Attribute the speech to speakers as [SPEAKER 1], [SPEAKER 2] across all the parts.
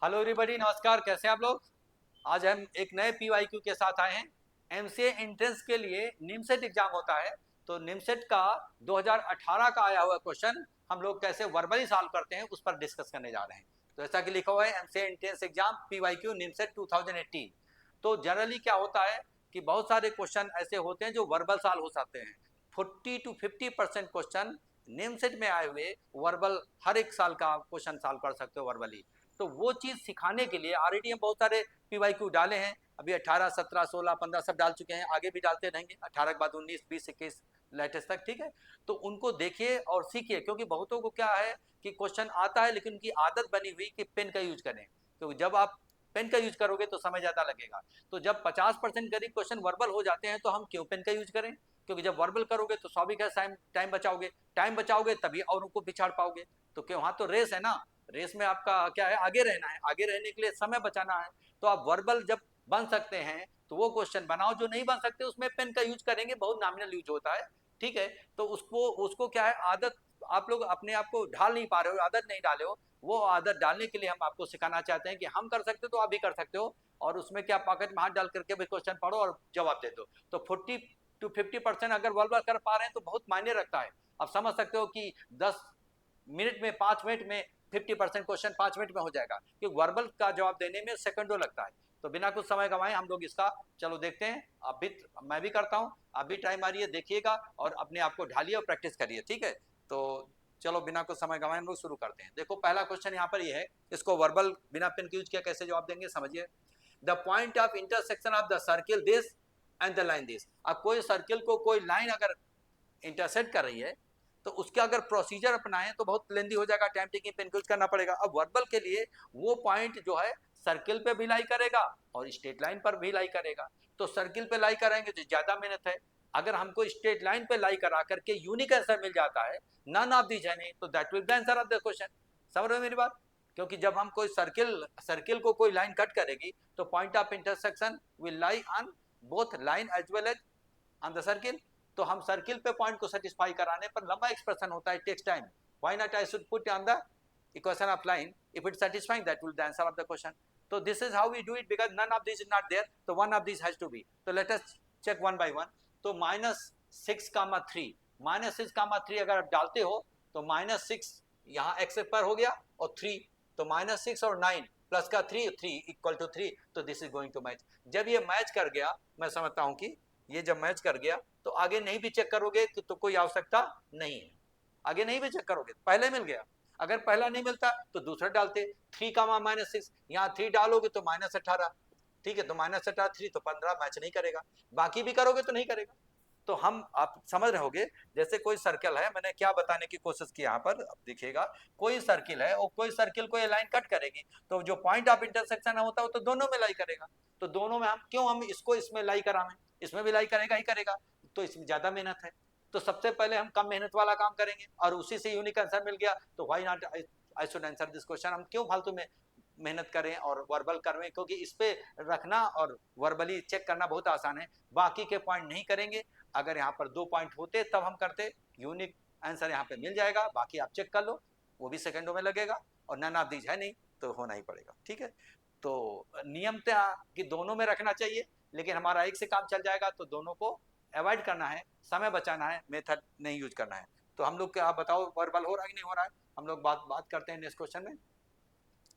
[SPEAKER 1] Hello everybody, नमस्कार। कैसे हैं आप लोग? आज हम एक नए पीवाईक्यू के साथ आए हैं। एमसीए एंट्रेंस के लिए निमसेट एग्जाम होता है, तो निमसेट का 2018 का आया हुआ क्वेश्चन हम लोग कैसे वर्बली सॉल्व करते हैं उस पर डिस्कस करने जा रहे हैं। तो ऐसा कि लिखा हुआ है MCA entrance exam PYQ NIMCET 2018। तो जनरली क्या होता है कि बहुत सारे क्वेश्चन ऐसे होते हैं जो वर्बल सॉल्व हो सकते हैं। 40 to 50% क्वेश्चन निमसेट में आए हुए वर्बल हर एक साल का क्वेश्चन सॉल्व कर सकते हो वर्बली। तो वो चीज़ सिखाने के लिए ऑलरेडी हम बहुत सारे पीवाईक्यू डाले हैं। अभी 18, 17, 16, 15 सब डाल चुके हैं, आगे भी डालते रहेंगे। 18 के बाद 19, 20, 21 लेटेस्ट तक, ठीक है। तो उनको देखिए और सीखिए, क्योंकि बहुतों को क्या है कि क्वेश्चन आता है लेकिन उनकी आदत बनी हुई कि पेन का यूज करें, क्योंकि जब आप पेन का यूज करोगे तो समय ज़्यादा लगेगा। तो जब 50% करीब क्वेश्चन वर्बल हो जाते हैं तो हम क्यों पेन का यूज करें, क्योंकि जब वर्बल करोगे तो स्वाभाविक है टाइम बचाओगे, टाइम बचाओगे तभी और उनको पिछाड़ पाओगे। तो क्यों, वहाँ तो रेस है ना। रेस में आपका क्या है, आगे रहना है, आगे रहने के लिए समय बचाना है। तो आप वर्बल जब बन सकते हैं तो वो क्वेश्चन बनाओ, जो नहीं बन सकते उसमें पेन का यूज करेंगे, बहुत नॉमिनल यूज होता है, ठीक है। तो उसको उसको क्या है, आदत आप लोग अपने आप को ढाल नहीं पा रहे हो, आदत नहीं डाले हो। वो आदत डालने के लिए हम आपको सिखाना चाहते हैं कि हम कर सकते हो तो आप भी कर सकते हो। और उसमें क्या, पॉकेट में हाथ डाल करके भी क्वेश्चन पढ़ो और जवाब दे दो। तो 40 to 50% अगर वर्बल कर पा रहे हैं तो बहुत मायने रखता है। आप समझ सकते हो कि 10 मिनट में, 5 मिनट में 50% क्वेश्चन 5 मिनट में हो जाएगा, क्योंकि वर्बल का जवाब देने में सेकंडों लगता है। तो बिना कुछ समय गंवाए हम लोग इसका चलो देखते हैं। आप भी, मैं भी करता हूँ, आप भी ट्राई मारिए, देखिएगा और अपने आप को ढालिए और प्रैक्टिस करिए, ठीक है। तो चलो बिना कुछ समय गंवाए हम लोग शुरू करते हैं। देखो पहला क्वेश्चन यहाँ पर ये है, इसको वर्बल बिना पेन के यूज किया कैसे जवाब देंगे, समझिए। The point of intersection of the circle this and the line this. अब कोई सर्किल को कोई लाइन अगर इंटरसेक्ट कर रही है तो उसका अगर प्रोसीजर अपनाएं तो बहुत लेंदी हो जाएगा, टाइम टेकिंग, पेन यूज करना पड़ेगा। अब वर्बल के लिए वो पॉइंट जो है सर्किल पे भी लाई करेगा और स्ट्रेट लाइन पर भी लाई करेगा। तो सर्किल पे लाई कराएंगे तो ज्यादा मेहनत है। अगर हमको स्ट्रेट लाइन पे लाई करा करके यूनिक आंसर मिल जाता है, नन ऑफ दीज है नहीं, तो that will the answer of the question. समझ रहे हो मेरी बात? क्योंकि जब हम कोई सर्किल सर्किल को कोई लाइन कट करेगी तो point of intersection will lie on both line as well as on the circle. तो हम सर्किल पे पॉइंट को सेटिस्फाई कराने पर लंबा एक्सप्रेशन होता है, takes time. Why not I should put on the equation of line, if it's satisfying that will the answer of the question. So this is how we do it, because none of these is not there, so one of these has to be. So let us check one by one. तो -6, 3, -6, 3 अगर आप डालते हो तो -6 यहाँ x पर हो गया और 3, तो -6 और 9 प्लस का 3, 3 इक्वल टू 3, तो this is going to match. जब ये मैच कर गया, मैं समझता हूँ कि ये जब मैच कर गया तो आगे नहीं भी चेक करोगे तो कोई आवश्यकता नहीं है, आगे नहीं भी चेक करोगे, पहले मिल गया। अगर पहला नहीं मिलता तो दूसरा डालते, 3, -6, यहाँ 3 डालोगे तो -18, ठीक है। तो -18, 3 तो 15, मैच नहीं करेगा। बाकी भी करोगे तो नहीं करेगा। तो हम, आप समझ रहे होगे, जैसे कोई सर्कल है, मैंने क्या बताने की कोशिश की यहाँ पर, अब देखिएगा। कोई सर्किल है और कोई सर्किल को ये लाइन कट करेगी, तो जो पॉइंट ऑफ इंटरसेक्शन होता है वो तो दोनों में लाई करेगा। तो दोनों में हम क्यों, हम इसको इसमें लाई करावें, इसमें भी लाई करेगा ही करेगा, तो इसमें ज्यादा मेहनत है। तो सबसे पहले हम कम मेहनत वाला काम करेंगे और उसी से यूनिक आंसर मिल गया, तो why not I should answer this question. हम क्यों फालतू में मेहनत करें और वर्बल करें, क्योंकि इस पे रखना और वर्बली चेक करना बहुत आसान है, बाकी के पॉइंट नहीं करेंगे। अगर यहाँ पर 2 पॉइंट होते तब हम करते, यूनिक आंसर यहाँ पे मिल जाएगा, बाकी आप चेक कर लो, वो भी सेकंडों में लगेगा। और नन ऑफ दीज है नहीं तो होना ही पड़ेगा, ठीक है। तो नियम था कि दोनों में रखना चाहिए, लेकिन हमारा एक से काम चल जाएगा, तो दोनों को अवॉइड करना है, समय बचाना है, मेथड नहीं यूज करना है। तो हम लोग, क्या आप बताओ, वर्बल हो रहा है कि नहीं हो रहा है? हम लोग बात करते हैं नेक्स्ट क्वेश्चन में।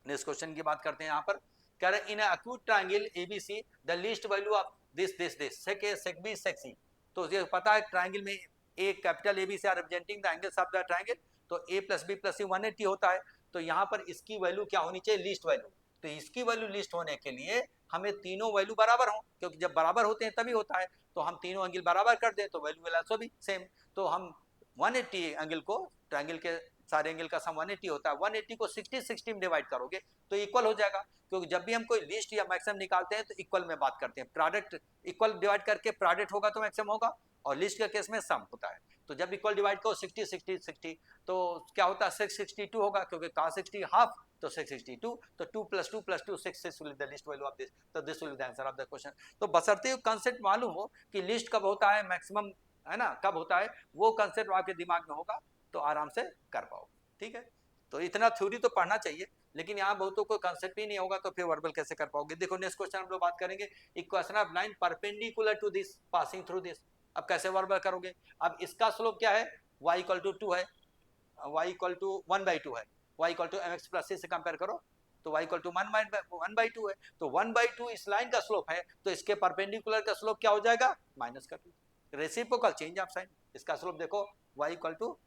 [SPEAKER 1] नेक्स्ट क्वेश्चन की बात करते हैं। यहाँ पर कह रहे in acute triangle ABC the least value of this this this sec A sec B sec C. तो ये पता है ट्रायंगल में A capital A B C are representing the angles of the triangle, तो ए प्लस बी प्लस सी 180 होता है। तो यहाँ पर इसकी वैल्यू क्या होनी चाहिए, लीस्ट वैल्यू। तो इसकी वैल्यू लिस्ट होने के लिए हमें तीनों वैल्यू बराबर हो, क्योंकि जब बराबर होते हैं तभी होता है। तो हम तीनों एंगल बराबर कर दें तो value will also B same. तो हम 180 एंगल को, ट्रायंगल के सारे एंगल का सम 180 होता है, 180 को 60 में डिवाइड करोगे तो इक्वल हो जाएगा। क्योंकि जब भी हम कोई लिस्ट या मैक्सिमम निकालते हैं तो इक्वल में बात करते हैं, प्रोडक्ट इक्वल डिवाइड करके प्रोडक्ट होगा तो मैक्सिमम होगा, और लिस्ट के केस में सम होता है। तो जब इक्वल डिवाइड करो 60 तो क्या होता है, 662 होगा, क्योंकि cos 60 हाफ, तो 662, तो 2 + 2 + 2 6 will the least value of this, तो this will the answer of the question. तो बशर्ते कंसेप्ट मालूम हो कि लिस्ट कब होता है, मैक्सिमम है ना कब होता है, वो कंसेप्ट आपके दिमाग में होगा तो आराम से कर पाओगे, ठीक है। तो इतना थ्योरी तो पढ़ना चाहिए, लेकिन यहाँ बहुतों को कंसेप्ट ही नहीं होगा, तो फिर वर्बल कैसे कर पाओगे। देखो नेक्स्ट क्वेश्चन हम लोग बात करेंगे, equation of line perpendicular to this passing through this. अब कैसे वर्बल करोगे। अब इसका स्लोप क्या है, y इक्वल टू 2 है, y इक्वल टू 1/2 है, y equal to mx plus c से कंपेयर करो तो y इक्वल टू 1/2 है, तो 1/2 इस लाइन का स्लोप है, तो इसके परपेंडिकुलर का स्लोप क्या हो जाएगा, माइनस का 2। रेसिप्रोकल चेंज ऑफ साइन, इसका स्लोप देखो y इक्वल टू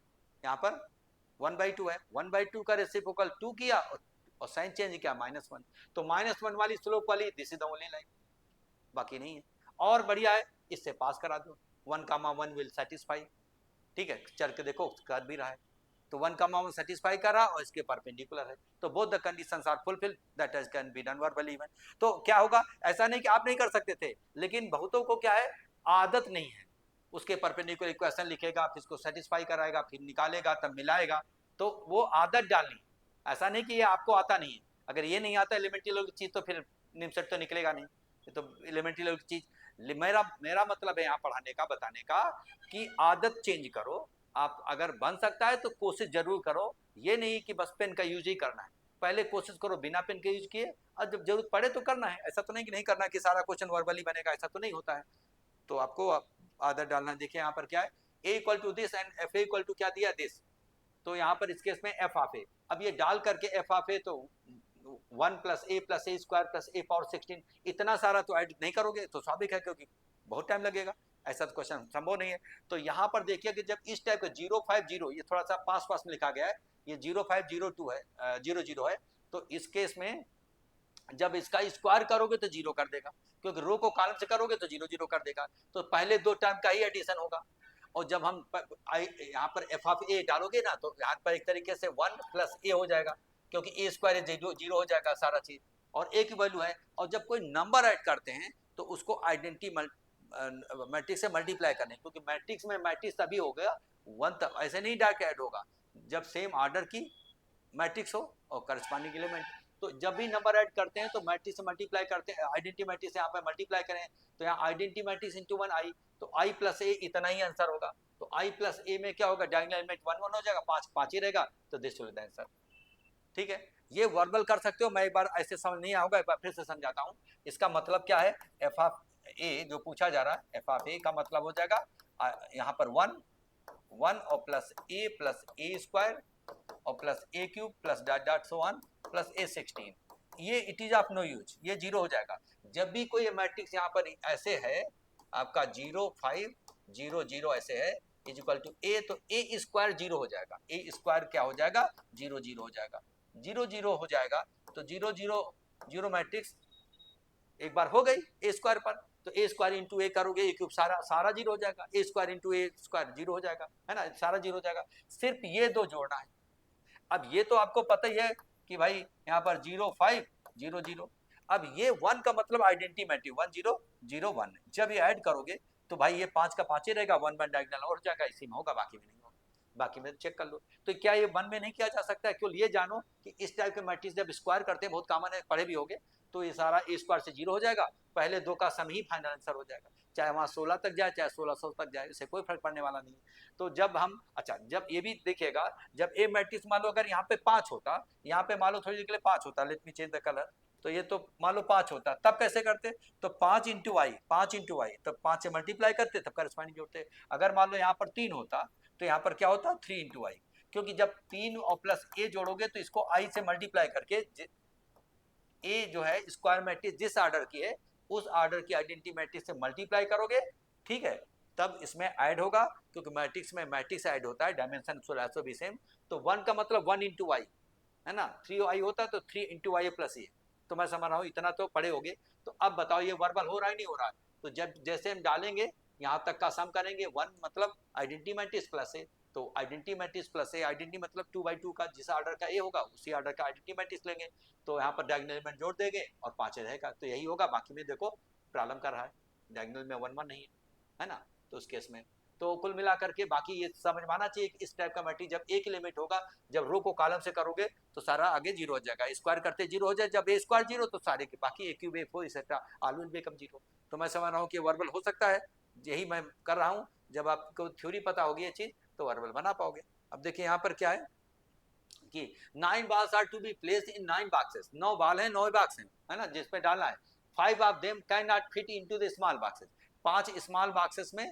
[SPEAKER 1] यहाँ पर 1/2 है, 1/2 का रेसिप्रोकल 2 किया और साइन चेंज किया -1, तो -1 वाली स्लोप वाली this is the only line, बाकी नहीं है। और बढ़िया है, इससे पास करा दो, 1, 1 विल सेटिस्फाई, ठीक है, चल के देखो कर भी रहा है, तो 1, 1 सेटिस्फाई कर रहा और इसके परपेंडिकुलर है, तो both the conditions are fulfil, that is can be done verbally even. तो क्या होगा, ऐसा नहीं कि आप नहीं कर सकते थे, लेकिन बहुतों को क्या है, आदत नहीं है, उसके परपेंडिकुलर इक्वेशन लिखेगा, फिर इसको सेटिस्फाई कराएगा, फिर निकालेगा, तब मिलाएगा, तो वो आदत डालनी। ऐसा नहीं कि ये आपको आता नहीं है, अगर ये नहीं आता एलिमेंट्री लेवल की चीज तो फिर निमसेट तो निकलेगा नहीं, तो एलिमेंट्री लेवल की चीज, मेरा मतलब है यहाँ पढ़ाने का, बताने का कि आदत चेंज करो। आप अगर बन सकता है तो कोशिश जरूर करो, ये नहीं कि बस पेन का यूज ही करना है, पहले कोशिश करो बिना पेन के यूज किए, और जब जरूरत पड़े तो करना है, ऐसा तो नहीं कि नहीं करना कि सारा क्वेश्चन वर्बली बनेगा, ऐसा तो नहीं होता है, तो आपको आदत डालना। देखिए यहाँ पर क्या है, a equal to this and F A equal to क्या दिया, दिस, तो यहाँ पर इस केस में एफ ऑफ ए, अब ये डाल करके एफ ऑफ ए तो 1 plus a square plus A power 16, इतना सारा तो ऐड नहीं करोगे तो स्वाभाविक है, क्योंकि बहुत टाइम लगेगा, ऐसा तो क्वेश्चन संभव नहीं है। तो यहाँ पर देखिए कि जब इस टाइप का 050, ये थोड़ा सा पास पास में लिखा गया है, ये 0502 है, 00 है, तो इस केस में जब इसका स्क्वायर करोगे तो 0 कर देगा, क्योंकि रो को कॉलम से करोगे तो 0 0 कर देगा, तो पहले दो टर्म का ही एडिशन होगा। और जब हम यहाँ पर एफ ऑफ ए डालोगे ना, तो यहाँ पर एक तरीके से 1 प्लस ए हो जाएगा, क्योंकि ए स्क्वायर 0 हो जाएगा सारा चीज, और ए की वैल्यू है, और जब कोई नंबर ऐड करते हैं तो उसको आइडेंटिटी मैट्रिक्स से मल्टीप्लाई करने, क्योंकि मैट्रिक्स में मैट्रिक्स तभी हो गया 1 तक, ऐसे नहीं डायरेक्ट ऐड होगा, जब सेम ऑर्डर की मैट्रिक्स हो और करस्पॉन्डिंग एलिमेंट, तो जब भी नंबर ऐड करते हैं तो मैट्रिक्स से मल्टीप्लाई करते हैं, आइडेंटिटी मैट्रिक्स से यहाँ पे मल्टीप्लाई करें, तो यहाँ आइडेंटिटी मैट्रिक्स इंटू 1 आई, तो आई प्लस ए इतना ही आंसर होगा, तो आई प्लस ए में क्या होगा, डायगोनल एलिमेंट 1 1 हो जाएगा, 5 5 ही रहेगा, तो this will be the answer. ठीक है, ये वर्बल कर सकते हो, मैं एक बार ऐसे समझ नहीं आऊंगा, एक बार फिर से समझाता हूँ। इसका मतलब क्या है, एफ ऑफ ए जो पूछा जा रहा है, एफ ऑफ ए का मतलब हो जाएगा यहाँ पर 1 1 और प्लस ए स्क्वायर और plus a cube plus dot dot so on plus a 16, ये it is of no use, ये 0 हो जाएगा। जब भी कोई मैट्रिक्स यहाँ पर ऐसे है आपका 0 5 0 0 ऐसे है इज इक्वल टू ए, तो ए स्क्वायर 0 हो जाएगा, ए स्क्वायर क्या हो जाएगा, 0 0 हो जाएगा, 0 0 हो जाएगा, तो 0 0 0 मैट्रिक्स एक बार हो गई ए स्क्वायर पर, तो ए स्क्वायर इंटू ए करोगे, ए क्यूब सारा सारा 0 हो जाएगा, ए स्क्वायर इंटू ए स्क्वायर 0 हो जाएगा, है ना, सारा 0 हो जाएगा, सिर्फ ये दो जोड़ना है। अब ये तो आपको पता ही है कि भाई यहाँ पर 0 5 0 0, अब ये 1 का मतलब आइडेंटिटी मैट्रिक्स 1 0 0 1, जब ये ऐड करोगे तो भाई ये 5 का 5 ही रहेगा, 1 1 डायगोनल और जाएगा, इसी में होगा, बाकी में नहीं होगा, बाकी में चेक कर लो। तो क्या ये 1 में नहीं किया जा सकता है, क्यों, ये जानो कि इस टाइप के मैट्रिक्स जब स्क्वायर करते हैं, बहुत कॉमन है, पढ़े भी होगे, तो ये सारा ए स्क्वायर से 0 हो जाएगा, पहले दो का सम ही फाइनल आंसर हो जाएगा, चाहे वहाँ 16 तक जाए चाहे 1600 तक जाए, इससे कोई फर्क पड़ने वाला नहीं है। तो जब हम, अच्छा जब ये भी देखिएगा, जब ए मैट्रिक्स मान लो अगर यहाँ पे 5 होता, यहाँ पे मान लो थोड़ी देर के लिए 5 होता, let me change the colour, तो ये तो मान लो 5 होता, तब कैसे करते, तो 5 इंटू आई, 5 इंटू आई, तब 5 से मल्टीप्लाई करते, तब करस्पॉन्डिंग जोड़ते। अगर मान लो यहाँ पर 3 होता तो यहाँ पर क्या होता, 3 इंटू आई, क्योंकि जब 3 और प्लस ए जोड़ोगे तो इसको आई से मल्टीप्लाई करके ए जो है स्क्वायर मैट्रिक्स जिस ऑर्डर की है उस ऑर्डर की आइडेंटिटी मैट्रिक्स से मल्टीप्लाई करोगे, ठीक है, तब इसमें ऐड होगा, क्योंकि मैट्रिक्स में मैट्रिक्स ऐड होता है, डायमेंशन सो भी सेम, तो 1 का मतलब 1 इंटू आई है ना, 3 आई होता है तो 3 इंटू आई प्लस ए, तो मैं समझ रहा हूँ इतना तो पढ़े होगे। तो अब बताओ ये वर्बल हो रहा है नहीं हो रहा है, तो जब जैसे हम डालेंगे यहाँ तक का सम करेंगे, 1 मतलब आइडेंटिटी मैट्रिक्स प्लस ए, तो आइडेंटिटी मैट्रिक्स प्लस ए, आइडेंटिटी मतलब 2/2 का जिस ऑर्डर का ए होगा उसी ऑर्डर का आइडेंटिटी मैट्रिक्स लेंगे, तो यहाँ पर डायगोनल एलिमेंट जोड़ देंगे और 5 रहेगा, तो यही होगा, बाकी में देखो प्रॉब्लम कर रहा है, डायगोनल में 1 1 नहीं है ना, तो उस केस में तो कुल मिला करके बाकी ये समझ में आना चाहिए कि इस टाइप का मैट्रिक्स जब एक लिमिट होगा, जब रो को कॉलम से करोगे तो सारा आगे 0 हो जाएगा, स्क्वायर करते 0 हो जाए, जब ए स्क्वायर 0 तो सारे के बाकी a cube a 4 etcetera all will become 0, तो मैं समझ रहा हूँ कि वर्बल हो सकता है, यही मैं कर रहा हूँ। जब आपको थ्योरी पता होगी ये चीज तो वर्बल बना पाओगे। अब देखिए यहाँ पर क्या है, कि 9 balls are to be placed in 9 boxes, 9 बाल है 9 बॉक्स है ना, जिसपे डालना है. 5 of them cannot fit into the small boxes, 5 small boxes में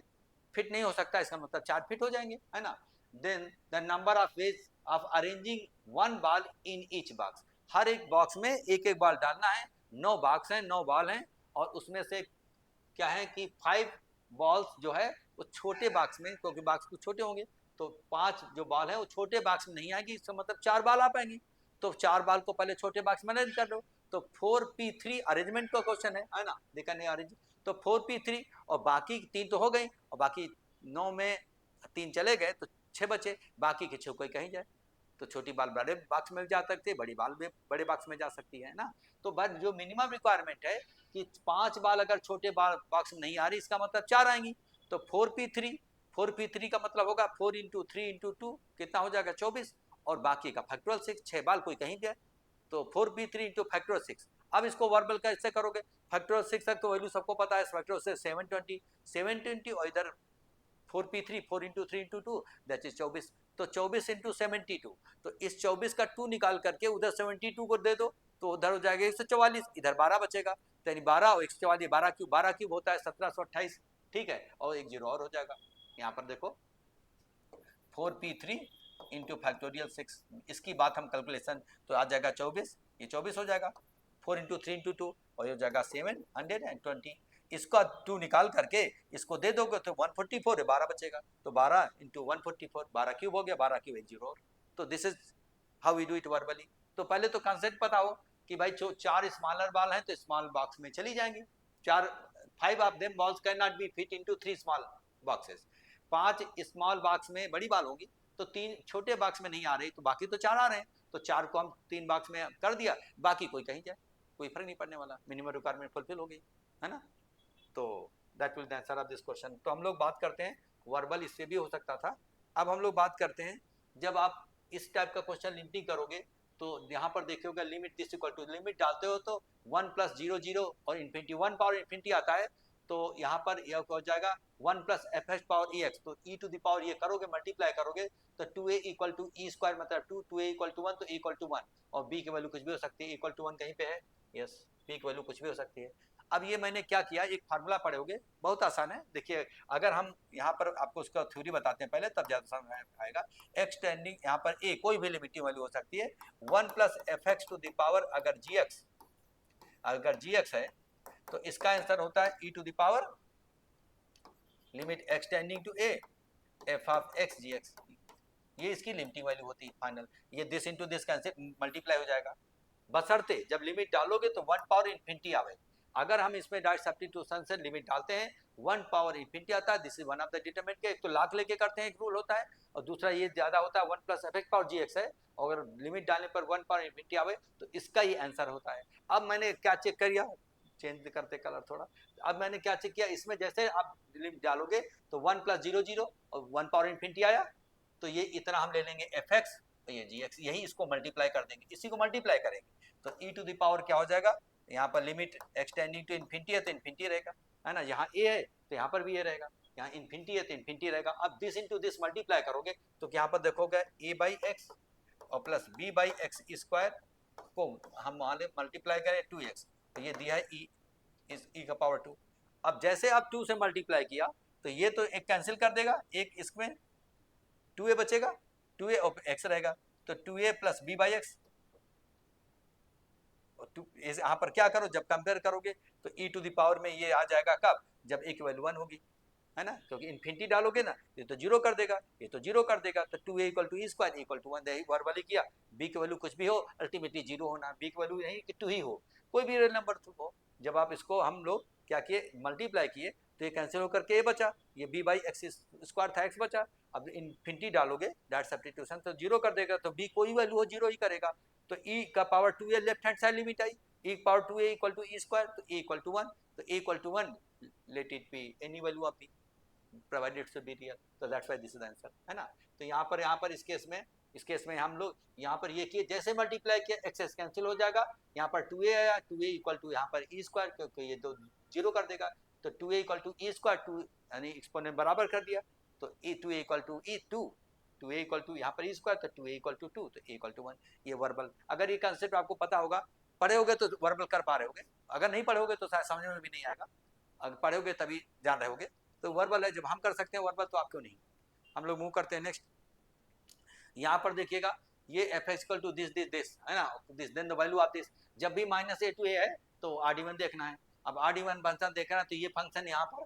[SPEAKER 1] फिट नहीं हो सकता, इसका मतलब 4 फिट हो जाएंगे, है ना. Then the number of ways of arranging 1 ball in each box, हर एक बॉक्स में एक एक बॉल डालना है. 9 बॉक्स हैं, 9 बॉल हैं, और उसमें से क्या है कि 5 बॉल्स जो है वो छोटे बॉक्स में, क्योंकि बॉक्स कुछ छोटे होंगे, तो 5 जो बॉल है वो छोटे बॉक्स में नहीं आएगी, इसका मतलब 4 बॉल आ पाएंगी. तो 4 बॉल को पहले छोटे बॉक्स में अरेंज कर लो. तो 4p3 अरेंजमेंट का क्वेश्चन है ना, देखा नहीं अरेंज. तो 4p3 और बाकी 3 तो हो गई, और बाकी 9 में 3 चले गए तो 6 बचे, बाकी के 6 कोई कहीं जाए. तो छोटी बाल बड़े बॉक्स में जा सकती है, बड़ी बाल भी बड़े बॉक्स में जा सकती है ना. तो बस जो मिनिमम रिक्वायरमेंट है कि 5 बाल अगर छोटे बॉक्स में नहीं आ रही, इसका मतलब 4 आएंगी. तो 4p3 का मतलब होगा 4 इंटू 3 इंटू 2 कितना हो जाएगा 24, और बाकी का फैक्टोरियल 6, 6 बाल कोई कहीं भी है. तो 4p3 इंटू फैक्टोरियल 6. अब इसको वर्बल कैसे करोगे, फैक्टोरियल 6 तक तो वैल्यू सबको पता है, फैक्टोरियल से 720 और इधर 4p3 4 into 3 into 2 that is 24. तो 24 इंटू 72, तो इस 24 का 2 निकाल करके उधर 72 को दे दो, तो उधर हो जाएगा 144, इधर 12 बचेगा. तो यानी 12 और 144, 12 क्यूब होता है 1728, ठीक है, और एक जीरो और हो जाएगा. यहाँ पर देखो 4p3 इंटू फैक्टोरियल 6, इसकी बात हम कैलकुलेशन, तो आ जाएगा 24, ये 24 हो जाएगा. 4 इंटू 3 इंटू 2 और ये हो जाएगा 720. इसका 2 निकाल करके इसको दे दोगे तो 144 है, 12 बचेगा. तो 12 इंटू 144, 12 क्यूब हो गया, 12 क्यूब 1 जीरो. तो this is how we do it verbally. तो पहले तो कंसेप्ट पता हो कि भाई 4 स्मॉलर बॉल हैं तो स्मॉल बॉक्स में चली जाएंगी. 5 of them balls can not be fit into 3 small boxes. 5 small box में बड़ी बॉल होगी, तो 3 छोटे बॉक्स में नहीं आ रही, तो बाकी तो 4 आ रहे हैं, तो 4 को हम 3 बॉक्स में कर दिया, बाकी कोई कहीं जाए, कोई फर्क नहीं पड़ने वाला, मिनिमम रिक्वायरमेंट फुलफिल हो गई, है ना. तो that will the answer of this question. तो हम लोग बात करते हैं वर्बल, इससे भी हो सकता था. अब हम लोग बात करते हैं जब आप इस टाइप का क्वेश्चन लिमिटिंग करोगे, तो यहाँ पर देखिएगा limit this equal to, limit डालते हो तो 1 प्लस 0 0 और इन्फिनिटी 1 पावर इन्फिनिटी आता है, तो यहाँ पर यह हो जाएगा 1 प्लस एफ एक्स पावर ई एक्स. तो ई टू द पावर ये करोगे, मल्टीप्लाई करोगे, तो 2a equal to E square मतलब 2a इक्वल टू 1, तो इक्वल टू 1, और b की वैल्यू कुछ भी हो सकती है, इक्वल टू 1 कहीं पे है, यस, b की वैल्यू कुछ भी हो सकती है. अब ये मैंने क्या किया, एक फार्मूला पढ़ोगे, बहुत आसान है. देखिए अगर हम यहाँ पर आपको उसका थ्योरी बताते हैं पहले, तब ज्यादा समझ आएगा. एक्स टेंडिंग यहाँ पर ए कोई भी लिमिटिंग वैल्यू हो सकती है. 1 plus f x to the power, अगर जी एक्स है, तो इसका आंसर होता है e to the power limit x tending to a f of x g x. ये इसकी लिमिटिंग वैल्यू होती है फाइनल. ये this into this cancel multiply हो जाएगा, बशर्ते जब लिमिट डालोगे तो 1 पावर इन्फिनिटी आवे. अगर हम इसमें डायरेक्ट सब्स्टिट्यूशन से लिमिट डालते हैं 1 पावर इन्फिनिटी आता है. This is one of the determinant के, एक तो लाख लेके करते हैं, एक रूल होता है, और दूसरा ये ज्यादा होता है 1 प्लस एफ एक्स पावर जी एक्स है, और अगर लिमिट डालने पर 1 पावर इन्फिनिटी आवे तो इसका ही आंसर होता है. अब मैंने क्या चेक किया, चेंज करते कलर थोड़ा. अब मैंने क्या चेक किया, इसमें जैसे आप लिमिट डालोगे तो 1 प्लस 0 0 और 1 पावर इन्फिनिटी आया, तो ये इतना हम ले लेंगे एफ एक्स, तो ये जी एक्स, यही इसको मल्टीप्लाई कर देंगे, इसी को मल्टीप्लाई करेंगे, तो ई टू द पावर क्या हो जाएगा, यहाँ पर लिमिट एक्सटेंडिंग टू इन्फिनिटी है तो इन्फिनिटी रहेगा, है ना. यहाँ ए है तो यहाँ पर भी ये रहेगा, यहाँ इन्फिनिटी है तो इन्फिनिटी रहेगा. अब दिस इनटू दिस मल्टीप्लाई करोगे तो यहाँ पर देखोगे ए बाई एक्स और plus B by X square को हम मल्टीप्लाई करें 2x, तो ये दिया है ई, इस ई का पावर 2. अब जैसे आप 2 से मल्टीप्लाई किया तो ये तो एक कैंसिल कर देगा, एक इसमें 2a बचेगा, 2a और x रहेगा, तो 2a plus B by x. यहाँ पर क्या करो, जब कंपेयर करोगे तो e टू द पावर में ये आ जाएगा कब, जब a की वैल्यू 1 होगी, है ना, क्योंकि इन्फिनिटी डालोगे ना, ये तो जीरो कर देगा, ये तो जीरो कर देगा, तो 2a equal to E square equal to 1 verbally किया. b की वैल्यू कुछ भी हो, अल्टीमेटली जीरो होना, b की वैल्यू यही कि 2 ही हो, कोई भी रियल नंबर हो. जब आप इसको हम लोग क्या किए, मल्टीप्लाई किए, तो ये कैंसिल होकर के a बचा, ये b बाई एक्स स्क्वायर था, x बचा. अब इन्फिनिटी डालोगे डायरेक्ट सब्स्टिट्यूशन, तो जीरो कर देगा, तो b कोई वैल्यू हो जीरो ही करेगा, तो e का power 2a left hand side limit आई, e power 2a equal to E square, तो a इक्वल टू 1, तो a equal to 1 let it be any value of b provided it should be real, so that's why this is the answer, है ना. तो यहाँ पर इस case में हम लोग यहाँ पर ये किए, जैसे मल्टीप्लाई किया एक्सेस कैंसिल हो जाएगा, यहाँ पर 2a आया, 2a इक्वल टू यहाँ पर ई स्क्वायर, क्योंकि ये तो जीरो कर देगा, तो 2a equal to E square, 2 यानी एक्सपोनेंट बराबर कर दिया, तो 2a equal to E 2 2a equal to यहाँ पर ई स्क्वायर, तो 2a इक्वल टू 2, तो a इक्वल टू 1। ये वर्बल, अगर ये कंसेप्ट आपको पता होगा, पढ़े होगे तो वर्बल कर पा रहे होगे, अगर नहीं पढ़े होगे तो शायद समझ में भी नहीं आएगा, अगर पढ़े होगे तभी जान रहे होगे। तो वर्बल है, जब हम कर सकते हैं वर्बल तो आप क्यों नहीं। हम लोग मूव करते हैं नेक्स्ट। यहाँ पर देखिएगा ये F X equal to this this this है ना, this then the value of this. जब भी माइनस ए टू ए है तो RD1 देखना है। अब RD1 फंक्शन देखना है तो ये फंक्शन यहाँ पर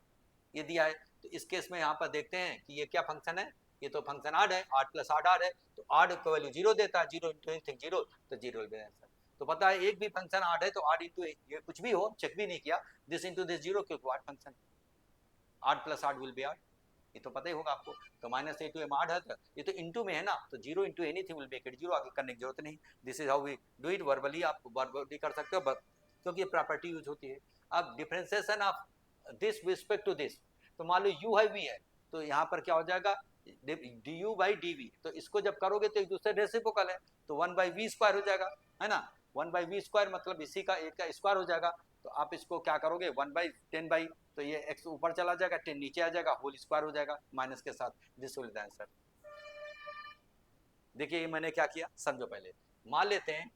[SPEAKER 1] ये दिया है, तो इस केस में यहाँ पर देखते हैं कि ये क्या फंक्शन है, ये तो फंक्शन आड है, आड प्लस आड आड है, तो आड का वैल्यू 0 देता है, 0 इंटू एनीथिंग 0, तो 0 विल बी आंसर। तो पता है एक भी फंक्शन आड है तो आड इंटू ये कुछ भी हो, चेक भी नहीं किया, दिस इंटू दिस 0, क्योंकि odd function, odd plus odd will be odd, ये तो पता ही होगा आपको। तो minus a to m odd है, तो ये तो इंटू में है ना, तो 0 into anything will make it 0, आगे करने की जरूरत नहीं। This is how we do it, verbally आप वर्बली कर सकते हो, क्योंकि ये प्रॉपर्टी यूज होती है। अब differentiation of this respect to this, तो मान लो u है v है, तो यहाँ पर क्या हो जाएगा du बाई dv, तो इसको जब करोगे तो एक दूसरे रेसिप्रोकल है, तो 1 बाई वी स्क्वायर हो जाएगा, है ना, 1 बाई वी स्क्वायर मतलब इसी का एक का स्क्वायर हो जाएगा। तो आप इसको क्या करोगे 1 बाई 10 बाई, तो ये x ऊपर चला जाएगा, 10 नीचे आ जाएगा, होल स्क्वायर हो जाएगा माइनस के साथ, this will be the answer. देखिए ये मैंने क्या किया, समझो पहले, मान लेते हैं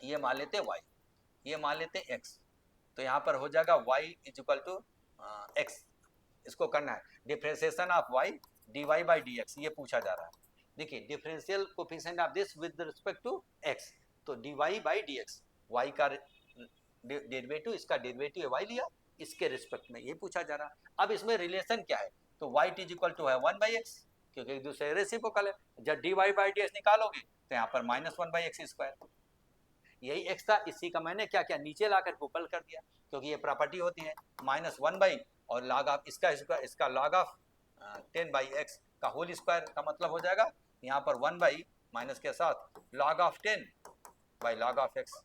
[SPEAKER 1] ये मान लेते हैं y, ये मान लेते हैं x, तो यहाँ पर हो जाएगा y is equal to x, इसको करना है differentiation of y dy by dx, ये पूछा जा रहा है। देखिए differential coefficient of this with respect to x, तो dy बाई dx, y का डेरिवेटिव, इसका डेरिवेटिव y लिया, इसके रिस्पेक्ट में ये पूछा जा रहा है। अब इसमें रिलेशन क्या है, तो y इज इक्वल टू है 1 बाई x, क्योंकि एक दूसरे रेसिप्रोकल है। जब dy बाई dx निकालोगे तो यहाँ पर माइनस 1 बाई एक्स स्क्वायर, यही x था, इसी का मैंने क्या किया नीचे लाकर ऊपर कर दिया, क्योंकि ये प्रॉपर्टी होती है माइनस 1 बाई और लॉग ऑफ इसका लॉग ऑफ 10 बाई एक्स का होल स्क्वायर का मतलब हो जाएगा यहाँ पर 1 बाई माइनस के साथ log of 10 by log of x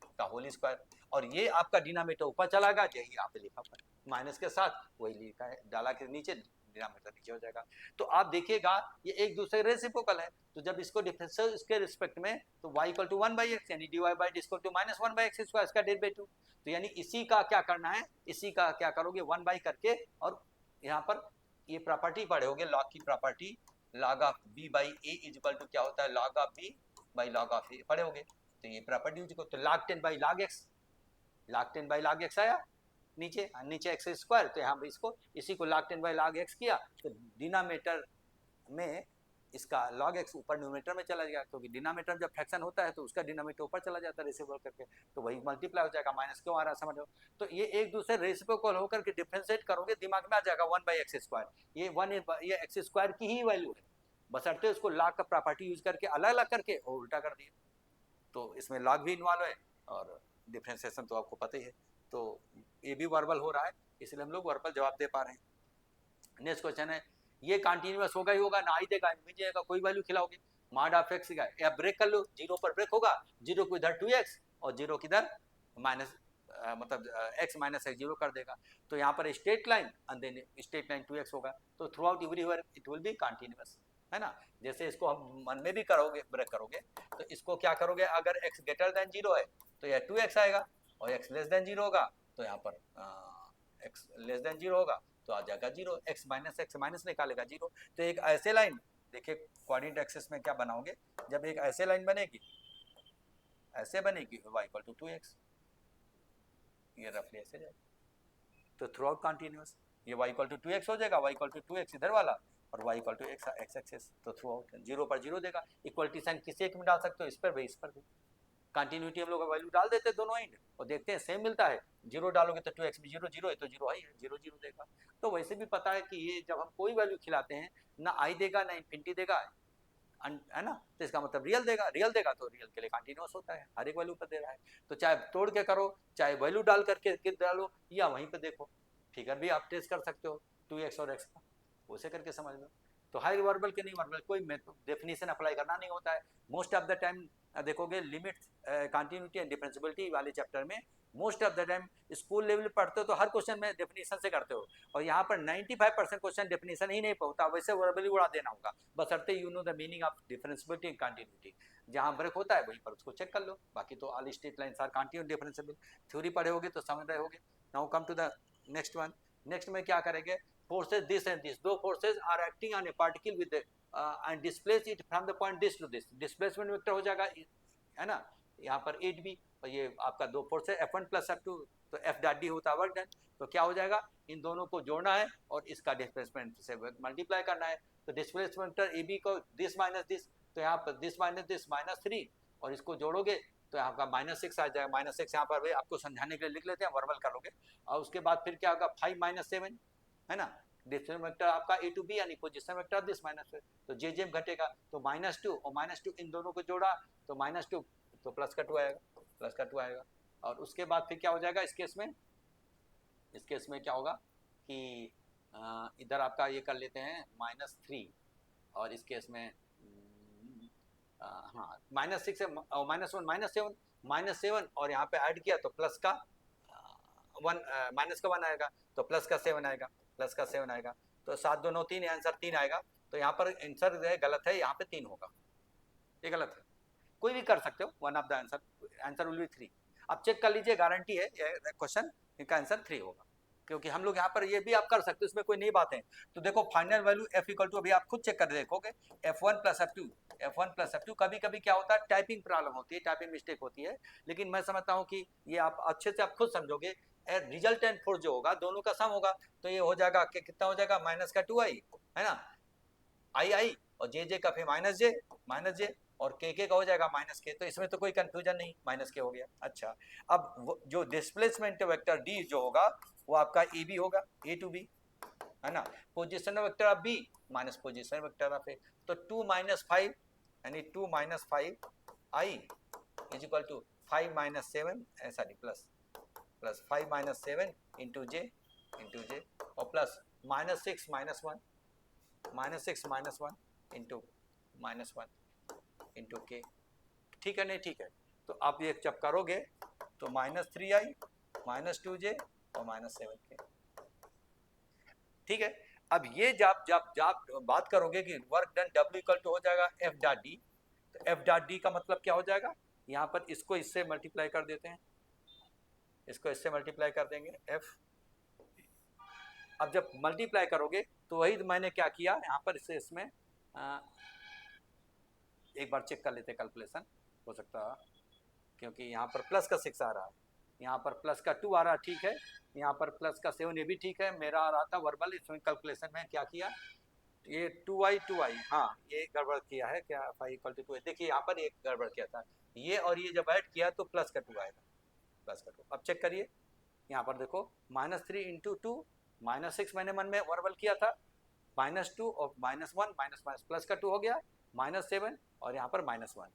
[SPEAKER 1] का होल स्क्वायर, और ये आपका डिनोमिनेटर ऊपर चला गया, यही आप लिखा पर माइनस के साथ वही लिखा है, डाला के नीचे डिनोमिनेटर नीचे हो जाएगा। तो आप देखिएगा ये एक दूसरे रेसिप्रोकल है, तो जब इसको डिफरेंशियल इसके रिस्पेक्ट में, तो y equal to 1 by X, यानी dy by D equal to minus 1 by X square, इसका डेरिवेटिव, तो यानी इसी का क्या करना है, इसी का क्या करोगे 1 बाई करके, और यहाँ पर ये प्रॉपर्टी पढ़े होगे लॉग की property, log of b by a is equal to क्या होता है log of b by log of a, पढ़े होगे, तो ये प्रॉपर्टी यूज करो, तो log 10 by log x, log 10 by log x आया नीचे, नीचे एक्स स्क्वायर, तो यहाँ पर इसको इसी को log 10 बाई log x किया, तो डिनोमिनेटर में इसका log x ऊपर न्यूमरेटर में चला गया, क्योंकि डिनोमिनेटर जब फ्रैक्शन होता है तो उसका डिनोमिनेटर ऊपर चला जाता है रेसिप्रोकल करके, तो वही मल्टीप्लाई हो जाएगा, माइनस क्यों आ रहा है समझो। तो ये एक दूसरे रेसिप्रोकल होकर के डिफरेंशिएट करोगे, दिमाग में आ जाएगा 1 बाई एक्स स्क्वायर, ये 1 ये एक्स स्क्वायर की ही वैल्यू है, बशर्ते उसको log का प्रॉपर्टी यूज करके अलग अलग करके और उल्टा कर दिया, तो इसमें log भी इन्वॉल्व है और डिफरेंशिएशन तो आपको पता ही है, तो ये भी वर्बल हो रहा है, इसलिए हम लोग वर्बल जवाब दे पा रहे हैं। नेक्स्ट क्वेश्चन है, ये कंटीन्यूअस होगा ही होगा, ना ही देगा नहीं जाएगा, कोई वैल्यू खिलाओगे, मॉड ऑफ एक्स का या ब्रेक कर लो, 0 पर ब्रेक होगा, 0 को इधर 2x और 0 की इधर माइनस मतलब x माइनस x 0 कर देगा, तो यहाँ पर straight line and then straight line 2x होगा, तो throughout everywhere it will be continuous, है ना। जैसे इसको हम मन में भी करोगे ब्रेक करोगे, तो इसको क्या करोगे, अगर x ग्रेटर देन 0 है तो यह 2x आएगा, और x लेस देन 0 होगा तो यहाँ पर x लेस देन 0 होगा तो आ जाएगा 0, x माइनस निकालेगा 0। तो एक ऐसे लाइन देखिए कोऑर्डिनेट एक्सिस में क्या बनाओगे, जब एक ऐसे लाइन बनेगी ऐसे बनेगी y इक्वल टू 2x, ये रफली ऐसे जाएगा, तो थ्रू आउट कंटीन्यूअस, ये y इक्वल टू 2x हो जाएगा, y इक्वल टू 2x इधर वाला और y equal to x axis, तो थ्रू आउट 0 पर 0 देगा, इक्वलिटी साइन किसी एक में डाल सकते हो, इस पर भी इस पर भी, कंटिन्यूटी हम लोग वैल्यू डाल देते हैं दोनों एंड और देखते हैं सेम मिलता है, 0 डालोगे तो 2x भी 0 0 है तो 0 है 0 0 देगा। तो वैसे भी पता है कि ये जब हम कोई वैल्यू खिलाते हैं ना i देगा ना इन्फिनिटी देगा, है ना, तो इसका मतलब रियल देगा, तो रियल के लिए कंटिन्यूअस होता है, हर एक वैल्यू पर दे रहा है, तो चाहे तोड़ के करो चाहे वैल्यू डाल करके डालो या वहीं पर देखो, फिगर भी आप टेस्ट कर सकते हो 2x और x का, उसे करके समझ लो। तो हाई वर्बल के नहीं वर्बल कोई डेफिनेशन अप्लाई करना नहीं होता है, मोस्ट ऑफ द टाइम देखोगे लिमिट कंटिन्यूटी एंड डिफरेंशिएबिलिटी वाले चैप्टर में most of the time school level पढ़ते हो तो हर क्वेश्चन में डेफिनेशन से करते हो, और यहाँ पर 95% क्वेश्चन डेफिनेशन ही नहीं होता, वैसे वर्बली उड़ा देना होगा, बशर्ते you know the meaning of differentiability and continuity, जहाँ ब्रेक होता है वहीं पर उसको चेक कर लो, बाकी तो all straight lines are continuous differentiable, theory पढ़े होगे तो समझ रहे होगे। Now come to the next one, next में क्या करेंगे, forces this and this, दो forces are acting on a particle with and displace it from the point this to this, displacement vector हो जाएगा, है ना, यहाँ पर 8b, और ये आपका दो फोर्स है F1 प्लस F2, तो F डॉट डी होता है वर्क डन, तो क्या हो जाएगा, इन दोनों को जोड़ना है और इसका डिस्प्लेसमेंट से मल्टीप्लाई करना है, तो डिस्प्लेसमेंट ए बी को दिस माइनस दिस, तो यहाँ पर दिस माइनस दिस -3, और इसको जोड़ोगे तो यहाँ का -6 आ जाएगा, -6 यहाँ पर आपको समझाने के लिए लिख लेते हैं, वर्बल कर लोगे, और उसके बाद फिर क्या होगा 5 - 7, है ना, डिस्प्लेसमेंट वेक्टर आपका ए टू बी यानी पोजीशन वेक्टर दिस माइनस, तो जे जे घटेगा, तो -2 और -2 इन दोनों को जोड़ा तो -2, तो प्लस का 2 आएगा, प्लस का 2 आएगा, और उसके बाद फिर क्या हो जाएगा इस केस में, इस केस में क्या होगा कि इधर आपका ये कर लेते हैं -3, और इस केस में हाँ -6 है, -1 -7 और यहाँ पे ऐड किया तो प्लस का 1 माइनस का 1 आएगा, तो प्लस का 7 आएगा, प्लस का 7 आएगा, तो 7 2 9 3, आंसर 3 आएगा, तो यहाँ पर आंसर गलत है, यहाँ पे 3 होगा, ये गलत है, कोई भी कर सकते हो, one of the answer will be 3। अब चेक कर लीजिए, गारंटी है क्वेश्चन इनका आंसर 3 होगा, क्योंकि हम लोग यहाँ पर ये भी आप कर सकते हो, इसमें कोई नई बात है, तो देखो final value F equal to, अभी आप खुद चेक कर देखोगे F1 प्लस F2, कभी कभी क्या होता है टाइपिंग प्रॉब्लम होती है, टाइपिंग मिस्टेक होती है, लेकिन मैं समझता हूँ कि ये आप अच्छे से आप खुद समझोगे, रिजल्टेंट फोर्स जो होगा दोनों का सम होगा, तो ये हो जाएगा कितना हो जाएगा -2i, है ना, आई और जे का फिर -j और के का हो जाएगा -k, तो इसमें तो कोई कंफ्यूजन नहीं, -k हो गया। अच्छा, अब जो डिस्प्लेसमेंट वेक्टर डी जो होगा वो आपका ए बी होगा, ए टू बी, है ना, position vector of B minus position vector of A, तो 2 - 5 यानी 2 - 5 i is equal to 5 - 7 sorry plus 5 - 7 into j और प्लस -6 - 1 इंटू -1 इंटू के, ठीक है नहीं ठीक है, तो आप ये जब करोगे तो -3i -2j और -7k, ठीक है। अब ये जब बात करोगे कि work done W equal to हो जाएगा F डॉट डी, तो F डॉट डी का मतलब क्या हो जाएगा, यहाँ पर इसको इससे मल्टीप्लाई कर देते हैं, इसको इससे मल्टीप्लाई कर देंगे F, अब जब मल्टीप्लाई करोगे तो वही मैंने क्या किया यहाँ पर इससे इसमें एक बार चेक कर लेते कैलकुलेशन, हो सकता है क्योंकि यहाँ पर प्लस का 6 आ रहा है, यहाँ पर प्लस का 2 आ रहा है, ठीक है, यहाँ पर प्लस का 7, ये भी ठीक है, मेरा आ रहा था वर्बल, इसमें कैलकुलेशन में क्या किया, ये 2i, हाँ ये गड़बड़ किया है क्या, 5 इक्वल टू 2, देखिए यहाँ पर एक गड़बड़ किया था, ये और ये जब ऐड किया तो प्लस का 2 आएगा, प्लस का 2, अब चेक करिए यहाँ पर देखो -3 इंटू 2 -6 मैंने मन में वर्बल किया था, -2 और -1 माइनस प्लस का 2 हो गया, -7 और यहाँ पर -1,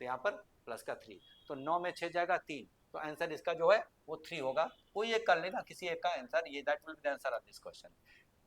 [SPEAKER 1] तो यहाँ पर प्लस का 3, तो 9 में 6 जाएगा 3, तो आंसर इसका जो है वो 3 होगा, कोई एक कर लेना किसी एक का आंसर, ये that will be the answer of this question,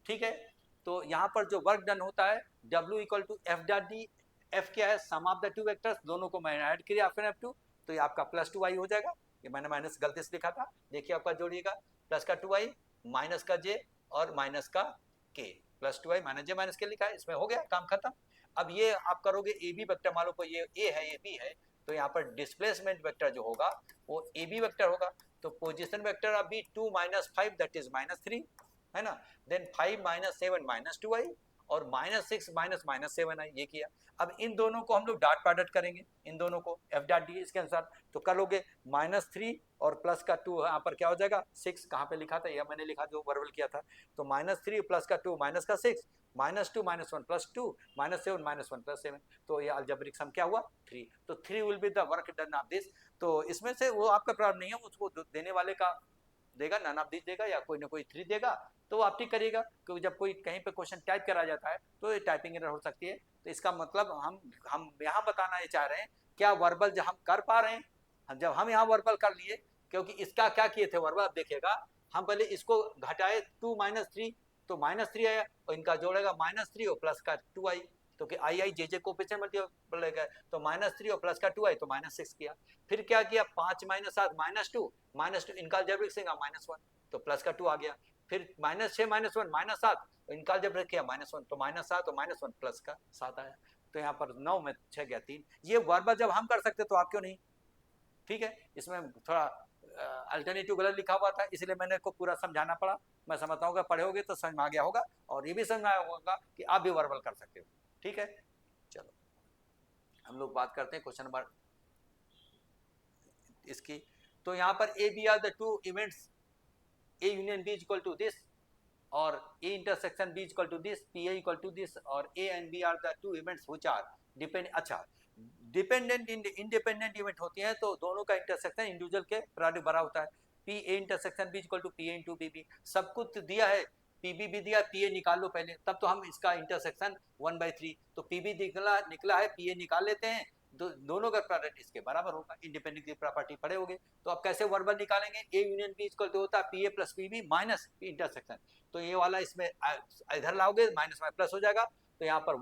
[SPEAKER 1] ठीक है। तो यहाँ पर जो वर्क डन होता है W equal to F dot d, F क्या है, sum of the two vectors, दोनों को मैंने ऐड किया फिर F2, तो ये आपका +2i हो जाएगा, ये मैंने माइनस गलती से लिखा था, देखिए आपका जोड़िएगा, प्लस का 2i माइनस का j और माइनस का k, +2i -j -k लिखा है, इसमें हो गया काम खत्म। अब ये आप करोगे ए बी वेक्टर, मान लो कोई ये ए है ये बी है, तो यहाँ पर डिस्प्लेसमेंट वेक्टर जो होगा वो ए बी वेक्टर होगा, तो position vector of B 2 - 5 that is -3, है ना, देन 5 - 7 -2i और -6 -7i, ये किया। अब इन दोनों को हम लोग डॉट प्रोडक्ट करेंगे, इन दोनों को F डॉट डी इसके अनुसार, तो कर लोगे -3 और प्लस का 2, यहाँ पर क्या हो जाएगा 6, कहाँ पे लिखा था, यह मैंने लिखा जो वर्बल किया था, तो -3 प्लस का 2 माइनस का 6 -2 -1 प्लस 2 -7 -1 प्लस 7, तो ये अलजेब्रिक सम क्या हुआ 3, तो 3 will be the work done of this, तो इसमें से वो आपका प्रॉब्लम नहीं है, उसको देने वाले का देगा, नन ऑफ दिस देगा या कोई ना कोई 3 देगा, तो आप ठीक करिएगा, क्योंकि जब कोई कहीं पे क्वेश्चन टाइप करा जाता है तो ये टाइपिंग एरर हो सकती है, तो इसका मतलब हम यहाँ बताना ये चाह रहे हैं, क्या वर्बल जब हम कर पा रहे हैं, जब हम यहाँ वर्बल कर लिए, क्योंकि इसका क्या किए थे वर्बल, आप देखिएगा हम पहले इसको घटाए 2 - 3, तो -3 आया और इनका जोड़ेगा -3 और प्लस का 2i, तो कि आई जे जे कोएफिशिएंट मल्टीपल गए, तो -3 और प्लस का 2i तो -6 किया, फिर क्या किया 5 - 7 -2 इनका अलजेब्रिक से -1, तो प्लस का 2 आ गया, फिर -6 -1 -7 इनका अलजेब्रिक किया -1, तो -7 और -1 प्लस का 7 आया, तो यहाँ पर 9 में 6 गया 3, ये वर्बल जब हम कर सकते तो आप क्यों नहीं, ठीक है, इसमें थोड़ा अल्टरनेटिव गलत लिखा हुआ था, इसलिए मैंने को पूरा समझाना पड़ा। मैं समझता हूँ कि पढ़े होगे तो समझ में आ गया होगा, और ये भी समझ में आया होगा कि आप भी वर्बल कर सकते हो। ठीक है, चलो हम लोग बात करते हैं क्वेश्चन नंबर इसकी। तो यहाँ पर A B are the two events, A union B equal to this, और A intersection B equal to this, P A equal to this, और A and B are the two events which are depend. अच्छा, dependent independent event होती है तो दोनों का intersection individual के product बड़ा होता है। P A intersection B equal to P A into B B, सब कुछ दिया है, पी बी भी दिया, पी ए निकाल लो पहले, तब तो हम इसका इंटरसेक्शन 1/3, तो पी बी निकला है, पी ए निकाल लेते हैं, दोनों का प्रोडक्ट इसके बराबर होगा, इंडिपेंडेंट की प्रॉपर्टी पढ़े होगे। तो अब कैसे वर्बल निकालेंगे, A union B equal to होता है P A plus P B minus P intersection, तो ये वाला इसमें इधर लाओगे माइनस में प्लस हो जाएगा, तो यहाँ पर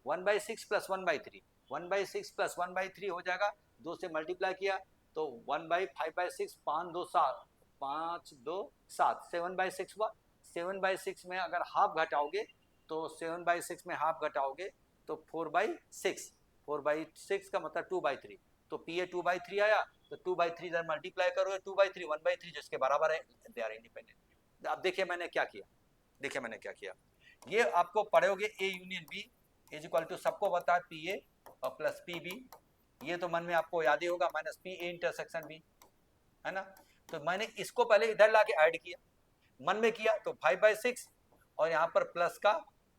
[SPEAKER 1] 1/6 प्लस 1/3, 1/6 प्लस 1/3 हो जाएगा, 2 से मल्टीप्लाई किया तो 1/5/6, 5 2 7, 5 2 7, 7/6 हुआ। 7/6 में अगर हाफ घटाओगे तो 7/6 में हाफ घटाओगे तो 4/6, 4/6 का मतलब 2/3, तो पी ए 2/3 आया, तो 2/3 इधर मल्टीप्लाई करोगे, 2/3 1/3 जिसके बराबर है, दे आर इंडिपेंडेंट। अब देखिए मैंने क्या किया, देखिए मैंने क्या किया, ये आपको पढ़ोगे A union B is equal to, सबको पता है पी ए और प्लस पी बी, ये तो मन में आपको याद ही होगा, minus P A intersection B, है ना। तो मैंने इसको पहले इधर लाके ऐड किया, मन में किया तो 5/6 और यहाँ पर प्लस का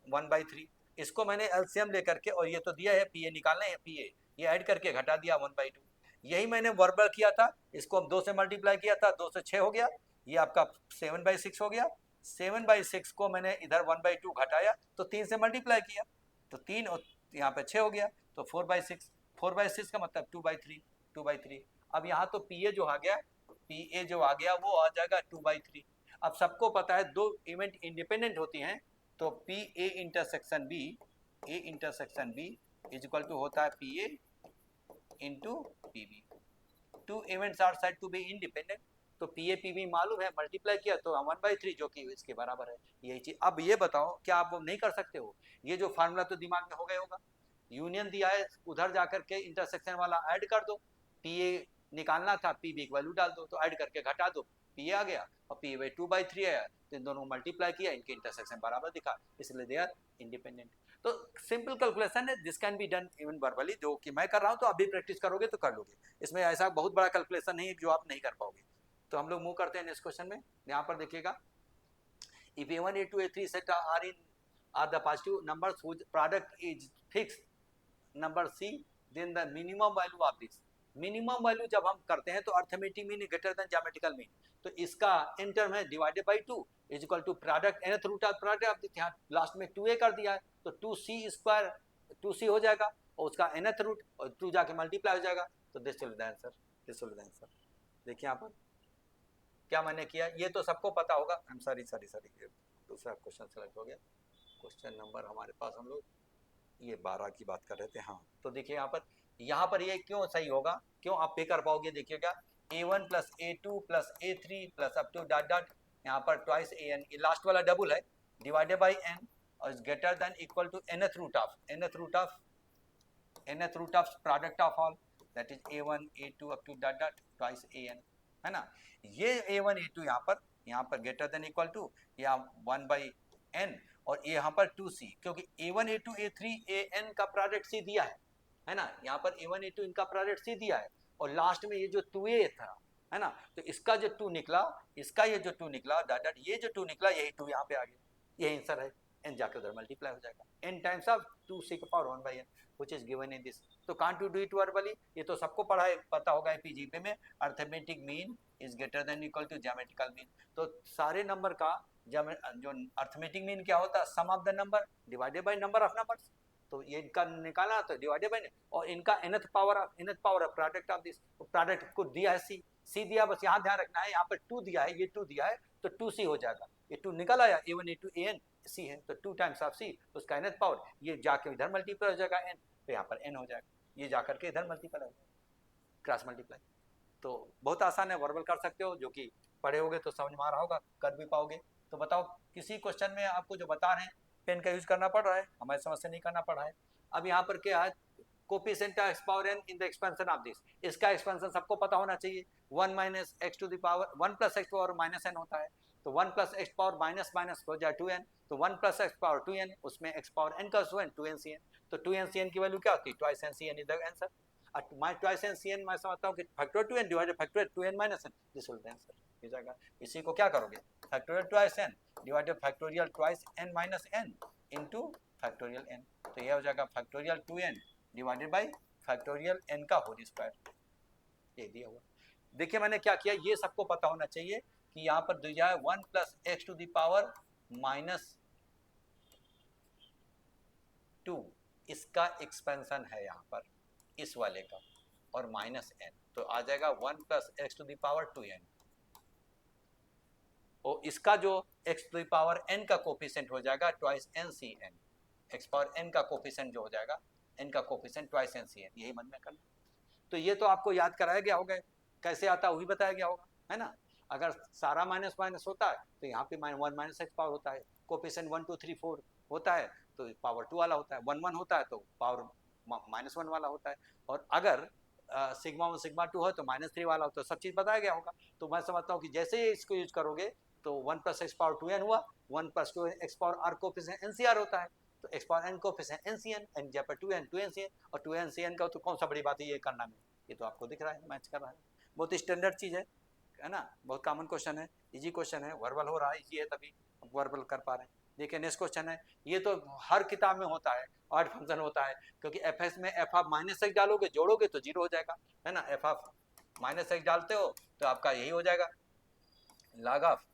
[SPEAKER 1] 1/3, इसको मैंने एलसीएम लेकर के, और ये तो दिया है पी ए निकालना है, पी ए ये ऐड करके घटा दिया 1/2, यही मैंने वर्बल किया था, इसको हम 2 से मल्टीप्लाई किया था, 2 से 6 हो गया, ये आपका 7/6 हो गया, 7/6 को मैंने इधर 1/2 घटाया तो 3 से मल्टीप्लाई किया, तो 3 और यहाँ पे 6 हो गया, तो 4/6, 4/6 का मतलब 2/3, 2/3। अब यहाँ तो पी ए जो आ गया, पी ए जो आ गया वो आ जाएगा 2/3। अब सबको पता है दो इवेंट इंडिपेंडेंट होती हैं, तो P A intersection B, A intersection B is equal to होता है P A into P B, two events are said to be independent, तो पी ए पी बी मालूम है, मल्टीप्लाई किया तो 1/3 जो कि इसके बराबर है, यही चीज। अब ये बताओ क्या आप नहीं कर सकते हो, ये जो फार्मूला तो दिमाग में हो गया होगा, यूनियन दिया है उधर जाकर के इंटरसेक्शन वाला ऐड कर दो, पी ए निकालना था, पी बी की वैल्यू डाल दो, तो ऐड करके घटा दो, पी ए आ गया और पी ए 2/3 आया, तो इन दोनों मल्टीप्लाई किया, इनके इंटरसेक्शन बराबर दिखा, इसलिए दे आर इंडिपेंडेंट। तो सिंपल कैलकुलेशन है, this can be done even verbally, जो कि मैं कर रहा हूँ, तो अभी प्रैक्टिस करोगे तो कर लोगे, इसमें ऐसा बहुत बड़ा कैलकुलेशन नहीं है जो आप नहीं कर पाओगे। तो हम लोग मूव करते हैं नेक्स्ट क्वेश्चन में, यहाँ पर देखिएगा, if a1 a2 a3 etc are the positive numbers whose product is fixed number c, then the minimum value of this, minimum value जब हम करते हैं तो arithmetic mean greater than geometrical mean, तो इसका इन टर्म है divided by 2 is equal to product nth root of product, अब यहाँ लास्ट में 2a कर दिया है तो 2c² 2c हो जाएगा, और उसका nth रूट और 2 जाके मल्टीप्लाई हो जाएगा, तो this will be the answer, this will be the answer. देखिए यहाँ पर क्या मैंने किया, ये तो सबको पता होगा, I am sorry sorry sorry, दूसरा क्वेश्चन सेलेक्ट हो गया, क्वेश्चन नंबर हमारे पास हम लोग ये 12 की बात कर रहे थे, हाँ। तो देखिए यहाँ पर ये क्यों सही होगा, क्यों आप पे कर पाओगे, देखिएगा a1 plus a2 plus a3 plus up to dot dot, यहाँ पर ट्वाइस an, ये लास्ट वाला डबल है, डिवाइडेड बाई n और is greater than equal to nth root of product of all, that is a1 a2 up to dot dot twice an, है ना। ये a1 a2 यहाँ पर ग्रेटर देन इक्वल टू या 1/n, और यहाँ पर 2c, क्योंकि a1 a2 a3 an का प्रोडक्ट c दिया है ना, यहाँ पर a1 a2 इनका प्रोडक्ट c दिया है, और लास्ट में ये जो 2a था, है ना, तो इसका जो 2 निकला, इसका ये जो 2 निकला डॉट डॉट, ये जो 2 निकला यही 2 यहाँ पे आ गया, यही आंसर है, n जाके उधर मल्टीप्लाई हो जाएगा, n टाइम्स ऑफ 2c का power 1/n which is given in this. तो can't you do it verbally, ये तो सबको पढ़ा है, पता होगा एपीजीपी में, arithmetic mean is greater than equal to geometrical mean, तो सारे नंबर का जो अर्थमेटिक मीन क्या होता है, sum of the number divided by number of numbers, तो ये इनका निकाला तो डिवाइडेड बाय, और इनका nth power of product of this, product को दिया है c दिया, बस यहाँ ध्यान रखना है, यहाँ पर 2 दिया है, ये 2 दिया है तो 2c हो जाएगा, ये 2 निकल आया, a1 a2 an c है तो 2 टाइम्स ऑफ c, तो उसका nth पावर ये जाके इधर मल्टीप्लाई हो जाएगा n, तो यहाँ पर n हो जाएगा, ये जाकर के इधर मल्टीप्लाई हो जाएगा, क्रॉस मल्टीप्लाई। तो बहुत आसान है, वर्बल कर सकते हो, जो कि पढ़े होगे तो समझ में आ रहा होगा, कर भी पाओगे। तो बताओ किसी क्वेश्चन में आपको जो बता रहे हैं पेन का यूज करना पड़ रहा है, हमारी समझ से नहीं करना पड़ रहा है। अब यहाँ पर क्या है, coefficient of x power n in the expansion of this, इसका एक्सपेंशन सबको पता होना चाहिए, 1 minus x to the power 1 plus x power minus n होता है, तो 1 plus x power minus minus हो जाए 2n, तो 1 प्लस एक्स पावर 2n, उसमें x पावर n का स्टूडेंट 2ncn, तो 2ncn की वैल्यू क्या होती है, twice ncn is the answer, my twice ncn मैं समझता हूं कि factorial 2n divided factorial 2n minus n, this will B answer हो जाएगा। इसी को क्या करोगे, factorial twice n divided factorial twice n minus n into factorial n, तो ये हो जाएगा factorial 2n divided by factorial n का होल स्क्वायर, ये दिया हुआ। देखिए मैंने क्या किया, ये सबको पता होना चाहिए कि यहाँ पर दिया है 1 plus x to the power minus 2, इसका एक्सपेंशन है यहाँ पर इस वाले का, और माइनस n, तो आ जाएगा 1 plus x to the power 2n, और इसका जो x to the power n का कोफिशिएंट हो जाएगा twice ncn, x power n का कोफिशिएंट जो हो जाएगा, n का कोफिशिएंट ट्वाइस ncn, यही मन में करना। तो ये तो आपको याद कराया गया होगा, कैसे आता है वही बताया गया होगा, है ना। अगर सारा माइनस माइनस होता है तो यहाँ पे 1 माइनस एक्स पावर होता है, कोफिशिएंट 1 2 3 4 होता है तो पावर 2 वाला होता है, 1 1 होता है तो पावर माइनस 1 वाला होता है, और अगर सिग्मा 1 सिग्मा 2 है तो माइनस 3 वाला होता है, सब चीज़ बताया गया होगा। तो मैं समझता हूँ कि जैसे ही इसको यूज करोगे तो 1 प्लस एक्स पावर 2n हुआ, 1 plus 2 x power r coefficient n C r होता है, तो x power n coefficient n C n, n जहाँ पर 2n 2ncn, और 2ncn का तो कौन सा बड़ी बात है ये करना में, ये तो आपको दिख रहा है मैच कर रहा है, बहुत स्टैंडर्ड चीज़ है ना, बहुत कॉमन क्वेश्चन है, इजी क्वेश्चन है, वर्बल हो रहा है, इजी है तभी वर्बल कर पा रहे हैं। देखिए नेक्स्ट क्वेश्चन है, ये तो हर किताब में होता है, ऑड फंक्शन होता है, क्योंकि एफ एस में एफ ऑफ माइनस एक्स डालोगे जोड़ोगे तो जीरो हो जाएगा, है ना, एफ ऑफ माइनस एक्स डालते हो तो आपका यही हो जाएगा लॉग ऑफ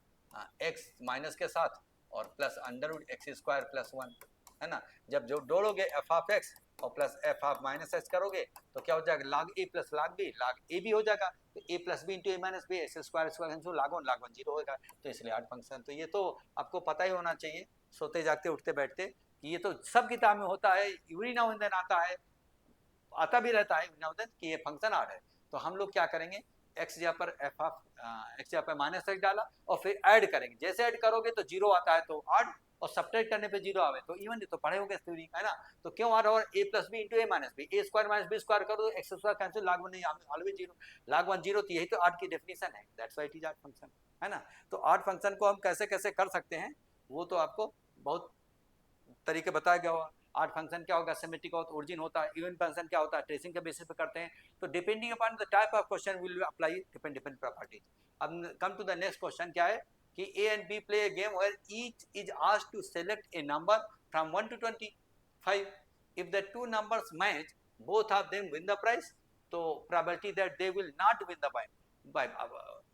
[SPEAKER 1] एक्स माइनस के साथ और plus under root x square plus 1, है ना। जब जो जोड़ोगे एफ ऑफ एक्स और plus f of minus x करोगे तो क्या हो जाएगा, log a plus log b, log a भी हो जाएगा, तो ए plus b into a minus b, x square square cancel, log one zero होगा, तो इसलिए ऑड फंक्शन। तो ये तो आपको पता ही होना चाहिए सोते जागते उठते बैठते कि ये तो सब किताब में होता है, एवरी नाउ एंड देन आता है, आता भी रहता है नाउ देन कि ये फंक्शन ऑड है। तो हम लोग क्या करेंगे, एक्स जहाँ पर एफ ऑफ एक्स जहाँ पर माइनस एक्स डाला और फिर ऐड करेंगे, जैसे ऐड करोगे तो जीरो आता है तो ऑड, और सब्ट्रैक्ट करने पे जीरो आवे तो इवन, तो पढ़े होंगे थ्योरी, है ना। तो क्यों आ रहा है, a plus b into a minus b, a square minus b square करो तो x square cancel, log one नहीं always zero, log one zero, तो यही तो ऑड की डेफिनेशन है, that's why it is odd function, है ना। तो ऑड फंक्शन को हम कैसे कैसे कर सकते हैं वो तो आपको बहुत तरीके बताया गया होगा। ऑड फंक्शन क्या होगा, सिमेट्रिक और ओरिजिन होता है, इवन फंक्शन क्या होता है, ट्रेसिंग के बेसिस पे करते हैं, तो depending upon the type of question will apply different properties. अब come to the next question, क्या है कि A and B play a game where each is asked to select a number from 1 to 25, if the two numbers match both of them win the prize, तो probability that they will not win the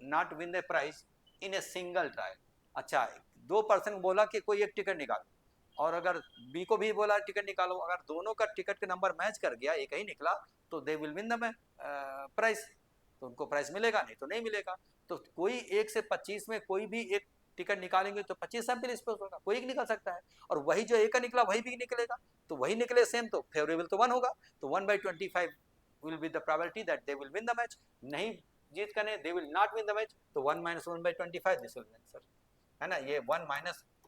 [SPEAKER 1] not win the prize in a single trial. अच्छा, दो person बोला कि कोई एक ticket निकालो, और अगर बी को भी बोला टिकट निकालो, अगर दोनों का टिकट का नंबर मैच कर गया, एक ही निकला, तो they will win the price, तो उनको प्राइस मिलेगा, नहीं तो नहीं मिलेगा। तो कोई 1 से 25 में कोई भी एक टिकट निकालेंगे तो 25 सैंपल स्पेस होगा, कोई एक निकल सकता है, और वही जो एक का निकला वही भी निकलेगा, तो वही निकले सेम, तो फेवरेबल तो 1 होगा, तो 1/25 will be the probability that they will win the match. नहीं जीत करने, दे will not win the match, तो 1 - 1/25 दिस विल आंसर, है ना। ये 1 -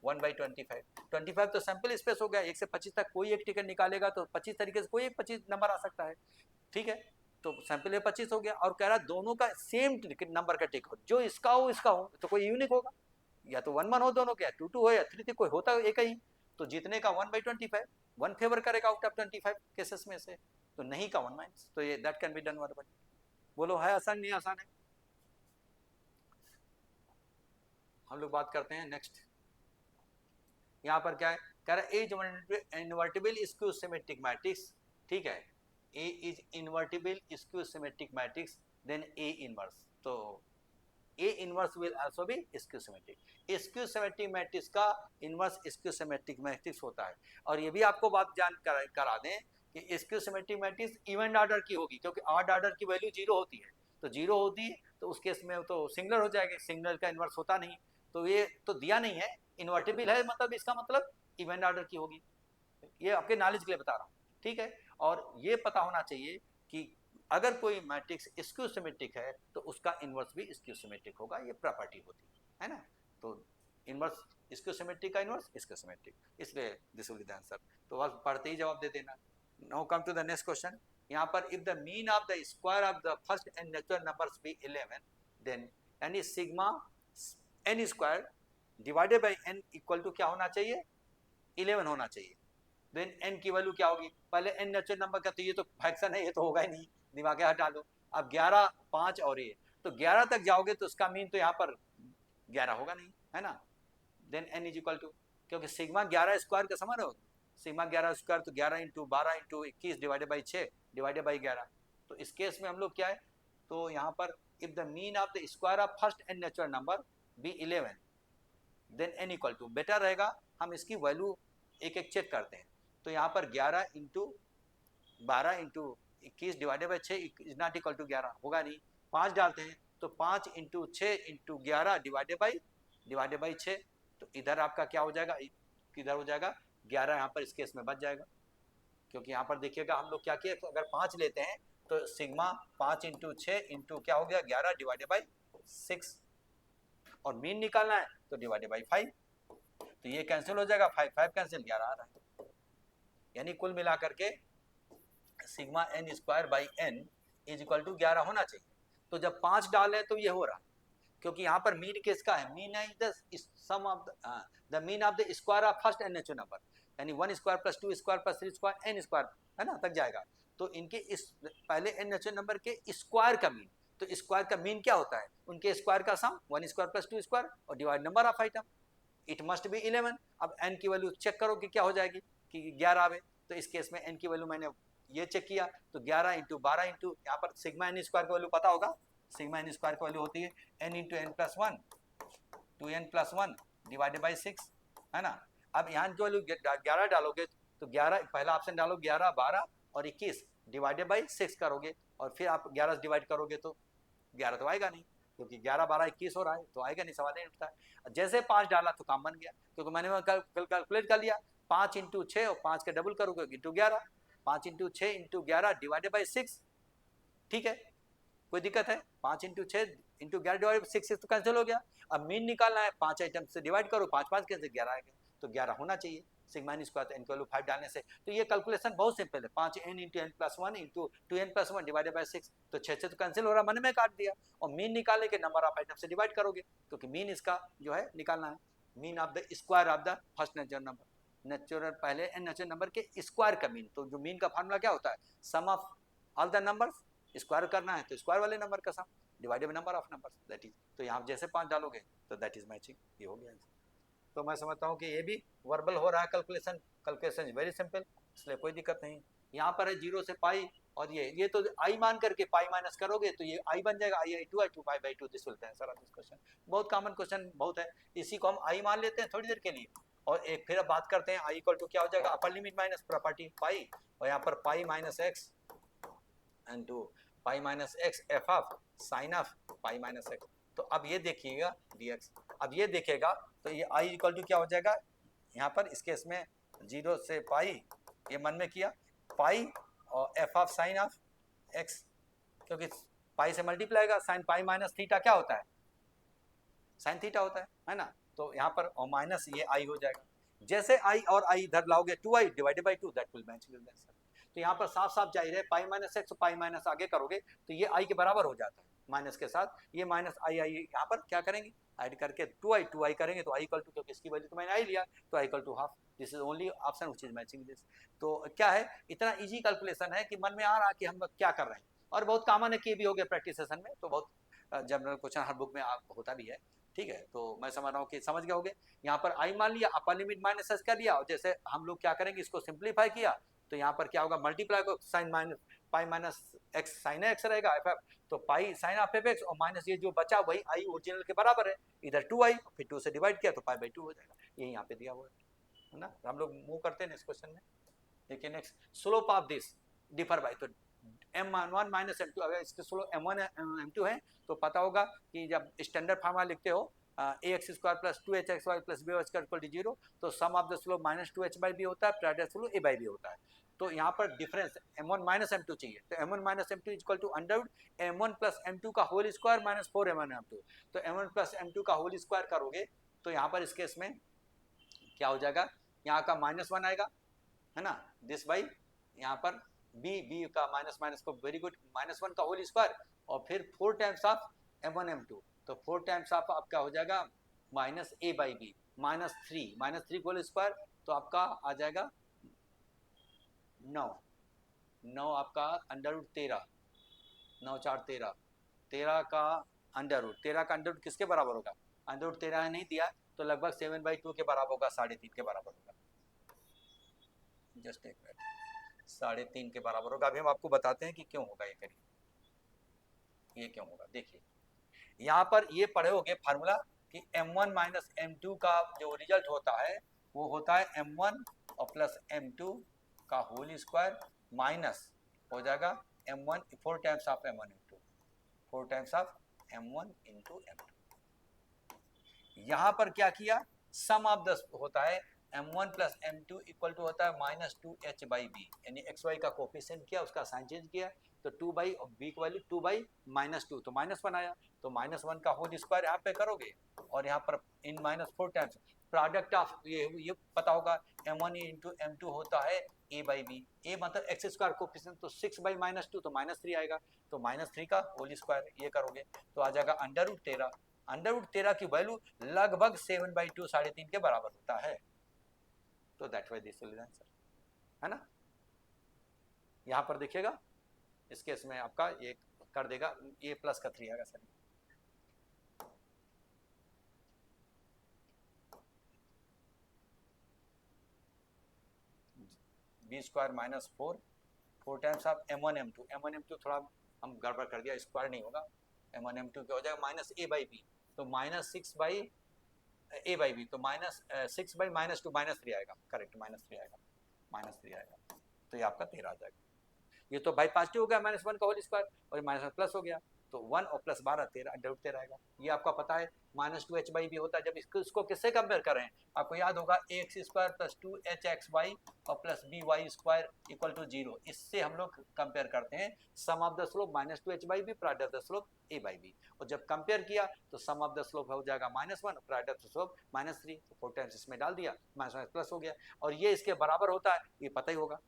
[SPEAKER 1] 1/25, 25 तो सैंपल स्पेस हो गया, 1 से 25 तक कोई एक टिकट निकालेगा तो 25 तरीके से कोई एक 25 नंबर आ सकता है, ठीक है। तो सैंपल में 25 हो गया, और कह रहा दोनों का सेम नंबर का टिकट, जो इसका हो इसका हो, तो कोई यूनिक होगा, या तो 1 1 हो दोनों का, 2 2 हो या 3 3, कोई होता एक ही, तो जीतने का 1/25, 1 फेवर करेगा आउट ऑफ 25 केसेस में से, तो नहीं का 1 माइनस, तो ये that can be done verbally. बोलो है आसान नहीं आसान है। हम लोग बात करते हैं नेक्स्ट, यहाँ पर क्या है, कह रहा है A invertible skew symmetric matrix, ठीक है, A is invertible skew symmetric matrix, then A inverse, तो A inverse will also be skew symmetric, skew symmetric matrix का इनवर्स स्क्यू सिमेट्रिक मैट्रिक्स होता है। और ये भी आपको बात जान करा दें कि skew symmetric matrix even order की होगी, क्योंकि ऑड ऑर्डर की वैल्यू जीरो होती है, तो जीरो होती है तो उस केस में तो सिंगुलर हो जाएगा, सिंगुलर का इनवर्स होता नहीं, तो ये तो दिया नहीं है, इन्वर्टिबल है, मतलब इसका मतलब इवन ऑर्डर की होगी, ये आपके नॉलेज के लिए बता रहा हूँ, ठीक है। और ये पता होना चाहिए कि अगर कोई मैट्रिक्स स्क्यू सिमेट्रिक है तो उसका इनवर्स भी स्क्यू सिमेट्रिक होगा, ये प्रॉपर्टी होती है ना। तो इनवर्स स्क्यू सिमेट्रिक का इनवर्स स्क्यू सिमेट्रिक, इसलिए this will be the answer. तो बस पढ़ते ही जवाब दे देना, now come to the next question. यहाँ पर if the mean of the square of the first n natural numbers be 11 then यानी sigma n square divided by n equal to क्या होना चाहिए, 11 होना चाहिए। देन एन की वैल्यू क्या होगी, पहले एन नेचुरल नंबर का, तो ये तो फ्रैक्शन है, ये तो होगा ही नहीं, दिमाग हटा दो। अब 11 5 और ये, तो 11 तक जाओगे तो उसका मीन तो यहाँ पर 11 होगा नहीं, है ना। Then n is equal to, क्योंकि सिग्मा 11 स्क्वायर का समझ रहे हो, सिग्मा 11 स्क्वायर तो 11 into 12 into 21 divided by 6 divided by 11। तो इस केस में हम लोग क्या है, तो यहाँ पर if the mean of the square of first n natural number be 11 then n equal to, better रहेगा हम इसकी वैल्यू एक एक चेक करते हैं। तो यहाँ पर 11 into 12 into 21 divided by 6 is not equal to 11, होगा नहीं। 5 डालते हैं तो 5 इंटू 6 इंटू 11 डिवाइडेड बाई 6, तो इधर आपका क्या हो जाएगा, किधर हो जाएगा 11, यहाँ पर इस केस में बच जाएगा। क्योंकि यहाँ पर देखिएगा हम लोग क्या किए, तो अगर 5 लेते हैं तो सिग्मा 5 इंटू 6 इंटू क्या हो गया 11 डिवाइडेड बाई 6, और मीन निकालना है तो डिवाइडेड बाई 5, तो ये कैंसिल हो जाएगा, 5 5 कैंसिल, 11 आ रहा है। यानी कुल मिलाकर के sigma n square by n is equal to 11 होना चाहिए। तो जब 5 डाले तो ये हो रहा, क्योंकि यहाँ पर मीन किसका है, मीन है the sum of the mean of the square of first n natural number, यानी 1 square plus 2 square plus 3 square n square, है ना, तक जाएगा। तो इनके इस पहले एन नेचुरल नंबर के स्क्वायर का मीन, तो स्क्वायर का मीन क्या होता है, उनके स्क्वायर का सम 1 स्क्वायर प्लस 2 स्क्वायर और divide number of item, it must be 11। अब एन की वैल्यू चेक करो कि क्या हो जाएगी, कि 11 आवे, तो इस केस में एन की वैल्यू मैंने ये चेक किया, तो 11 इंटू 12 इंटू यहाँ पर सिग्मा एन स्क्वायर की वैल्यू पता होगा, सिग्मा एन स्क्वायर की वैल्यू होती है n into n plus 1 2n plus 1 divided by 6, है ना। अब यहाँ जो वैल्यू 11 डालोगे तो 11 पहला ऑप्शन डालो 11 12 और 21 डिवाइडेड बाई 6 करोगे, और फिर आप 11 से डिवाइड करोगे तो 11 तो आएगा नहीं, क्योंकि 11 12 21 हो रहा है, तो आएगा नहीं, सवाल नहीं उठता है। जैसे 5 डाला तो काम बन गया, क्योंकि मैंने कैलकुलेट कर लिया, 5 इंटू 6 और 5 के डबल करोगे into 11, 5 into 6 into 11 divided by 6, ठीक है, कोई दिक्कत है। 5 इंटू 6 इंटू 11 डिवाइड 6 तो कैंसिल हो गया। अब मीन निकालना है, 5 आइटम से डिवाइड करो, 5 5 कैंसिल, 11 आएगा, तो 11 होना चाहिए सिग्मा एन स्क्वायर, एन की वैल्यू 5 डालने से। तो ये कैलकुलेशन बहुत सिंपल है, 5 n into n plus 1 into 2n plus 1 divided by 6, तो 6 से तो कैंसिल हो रहा, मन में काट दिया, और मीन निकालने के नंबर ऑफ आइटम से डिवाइड करोगे, क्योंकि मीन इसका जो है निकालना है, mean of the square of the first natural number, natural पहले एन नेचुरल नंबर के स्क्वायर का मीन। तो जो मीन का फार्मूला क्या होता है, sum of all the numbers, square करना है तो स्क्वायर वाले नंबर का sum divided by number of numbers, that is, तो यहाँ जैसे 5 डालोगे तो दैट इज मैचिंग, ये हो गया आंसर। तो मैं समझता हूँ कि ये भी वर्बल हो रहा है, कैलकुलेशन इज वेरी सिंपल, इसलिए कोई दिक्कत नहीं। यहाँ पर है 0 से पाई, और ये तो आई मान करके पाई माइनस करोगे तो ये आई बन जाएगा, आई2 pi by 2, this will answer of this question. बहुत कॉमन क्वेश्चन बहुत है, इसी को हम आई मान लेते हैं थोड़ी देर के लिए, और एक फिर अब बात करते हैं आई इक्वल टू क्या हो जाएगा, upper limit minus property pi, और यहाँ पर pi minus x and to pi minus x f of sine of pi minus x. तो अब ये देखिएगा dx, अब ये देखेगा तो ये आई इक्वल टू क्या हो जाएगा, यहाँ पर इस केस में 0 से पाई, ये मन में किया पाई और F of sine of x, क्योंकि पाई से मल्टीप्लाई का साइन पाई माइनस थीटा क्या होता है, साइन थीटा होता है ना। तो यहाँ पर और माइनस ये आई हो जाएगा, जैसे आई और आई इधर लाओगे 2i divided by 2, that will match with answer. तो यहाँ पर साफ साफ जाहिर है पाई माइनस एक्स, पाई माइनस आगे करोगे तो ये आई के बराबर हो जाता है, माइनस के साथ ये माइनस आई आई यहाँ पर क्या करेंगे ऐड करके 2i करेंगे, तो आई इक्वल टू, क्योंकि इसकी वैल्यू तो मैंने आई लिया, तो i equal to half, this is only option which is matching this. तो क्या है, इतना इजी कैलकुलेशन है कि मन में आ रहा कि हम क्या कर रहे हैं, और बहुत कॉमन है कि ये भी हो गया प्रैक्टिस सेशन में, तो बहुत जनरल क्वेश्चन हर बुक में होता भी है, ठीक है। तो मैं समझ रहा हूँ कि समझ गए होगे। यहाँ पर आई मान लिया, अपर लिमिट माइनस एस कर लिया, और जैसे हम लोग क्या करेंगे इसको सिंप्लीफाई किया, तो यहाँ पर क्या होगा, मल्टीप्लाई को sine minus pi minus x sine x रहेगा एफ एफ, तो pi sine of f x, और माइनस ये जो बचा वही आई ओरिजिनल के बराबर है, इधर 2i फिर 2 से डिवाइड किया तो पाई बाई 2 हो जाएगा, ये यहाँ पे दिया हुआ है ना। हम लोग मूव करते हैं इस क्वेश्चन में। देखिए next, slope of this differ by, तो m1 माइनस m2, अगर इसके स्लोप m1 m2 है तो पता होगा कि जब स्टैंडर्ड फार्मूला लिखते हो ax square plus 2hxy plus b square equal to 0, तो sum of the slope minus 2h by b होता है, plus slope a by b होता है। तो यहाँ पर डिफरेंस m1 माइनस m2 चाहिए, तो m1 minus m2 equal to under m1 plus m2 का whole square minus 4m1 m2, तो m1 प्लस m2 का होल स्क्वायर करोगे तो यहाँ पर इस केस में क्या हो जाएगा, यहाँ का -1 आएगा, है ना, दिस बाई यहाँ पर बी का माइनस माइनस को वेरी गुड -1 का होल स्क्वायर और फिर 4 टाइम्स ऑफ m1 m2, तो 4 टाइम्स ऑफ आपका हो जाएगा -a/b -3 होल स्क्वायर, तो आपका आ जाएगा 9 9 आपका √13, 9 4 13, 13 का अंडर रूट किसके बराबर होगा? √13 नहीं दिया तो लगभग 7/2 के बराबर होगा, 3.5 के बराबर होगा। जस्ट एक मिनट, 3.5 के बराबर होगा। अभी हम आपको बताते हैं कि क्यों होगा ये, करिए ये क्यों होगा। देखिए यहाँ पर ये पढ़े होगे फार्मूला कि m1 माइनस m2 का जो रिजल्ट होता है वो होता है m1 और प्लस m2 का होल स्क्वायर माइनस हो जाएगा m1 4 times of m1 m2, 4 times of m1 into m2। यहाँ पर क्या किया, सम ऑफ द होता है m1 plus m2 equal to होता है -2h/b, यानी xy का कोफिशिएंट किया, उसका साइन चेंज किया, तो 2/b की वैल्यू 2/-2, तो -1 आया, तो -1 का होल स्क्वायर यहाँ पे करोगे और यहाँ पर इन -4 टाइम्स प्रोडक्ट ऑफ ये पता होगा m1 इंटू m2 होता है a/b, a मतलब एक्स स्क्वायर कोफिशिएंट, तो 6/-2 तो -3 आएगा, तो -3 का होल स्क्वायर ये करोगे तो आ जाएगा √13 की वैल्यू लगभग 7/2 3.5 के बराबर होता है, तो that why this will answer, है ना। यहाँ पर देखिएगा इस केस में आपका ये कर देगा, ये प्लस का 3 आएगा sir, b² -4 4 times of m1 m2 थोड़ा हम गड़बड़ कर दिया, स्क्वायर नहीं होगा, m1 m2 क्या हो जाएगा -a/b, तो -6/a/b, तो -6/-2 -3 आएगा, करेक्ट, -3 आएगा, -3 आएगा, तो ये आपका 13 आ जाएगा। ये तो भाई पॉजिटिव हो गया -1 का होल स्क्वायर और -1 प्लस हो गया, तो 1 और प्लस 12 13 √13 आएगा। ये आपका पता है -2h/b होता है, जब इसको किससे कंपेयर कर रहे हैं, आपको याद होगा ax² + 2hxy और प्लस by² इक्वल टू 0, इससे हम लोग कंपेयर करते हैं sum of the slope -2h/b product of the slope a/b, और जब कंपेयर किया तो सम ऑफ द स्लोप हो जाएगा -1 प्रोडक्ट ऑफ द स्लोप -3, तो 4 टाइम्स इसमें डाल दिया, -1 प्लस हो गया, और ये इसके बराबर होता है, ये पता ही होगा।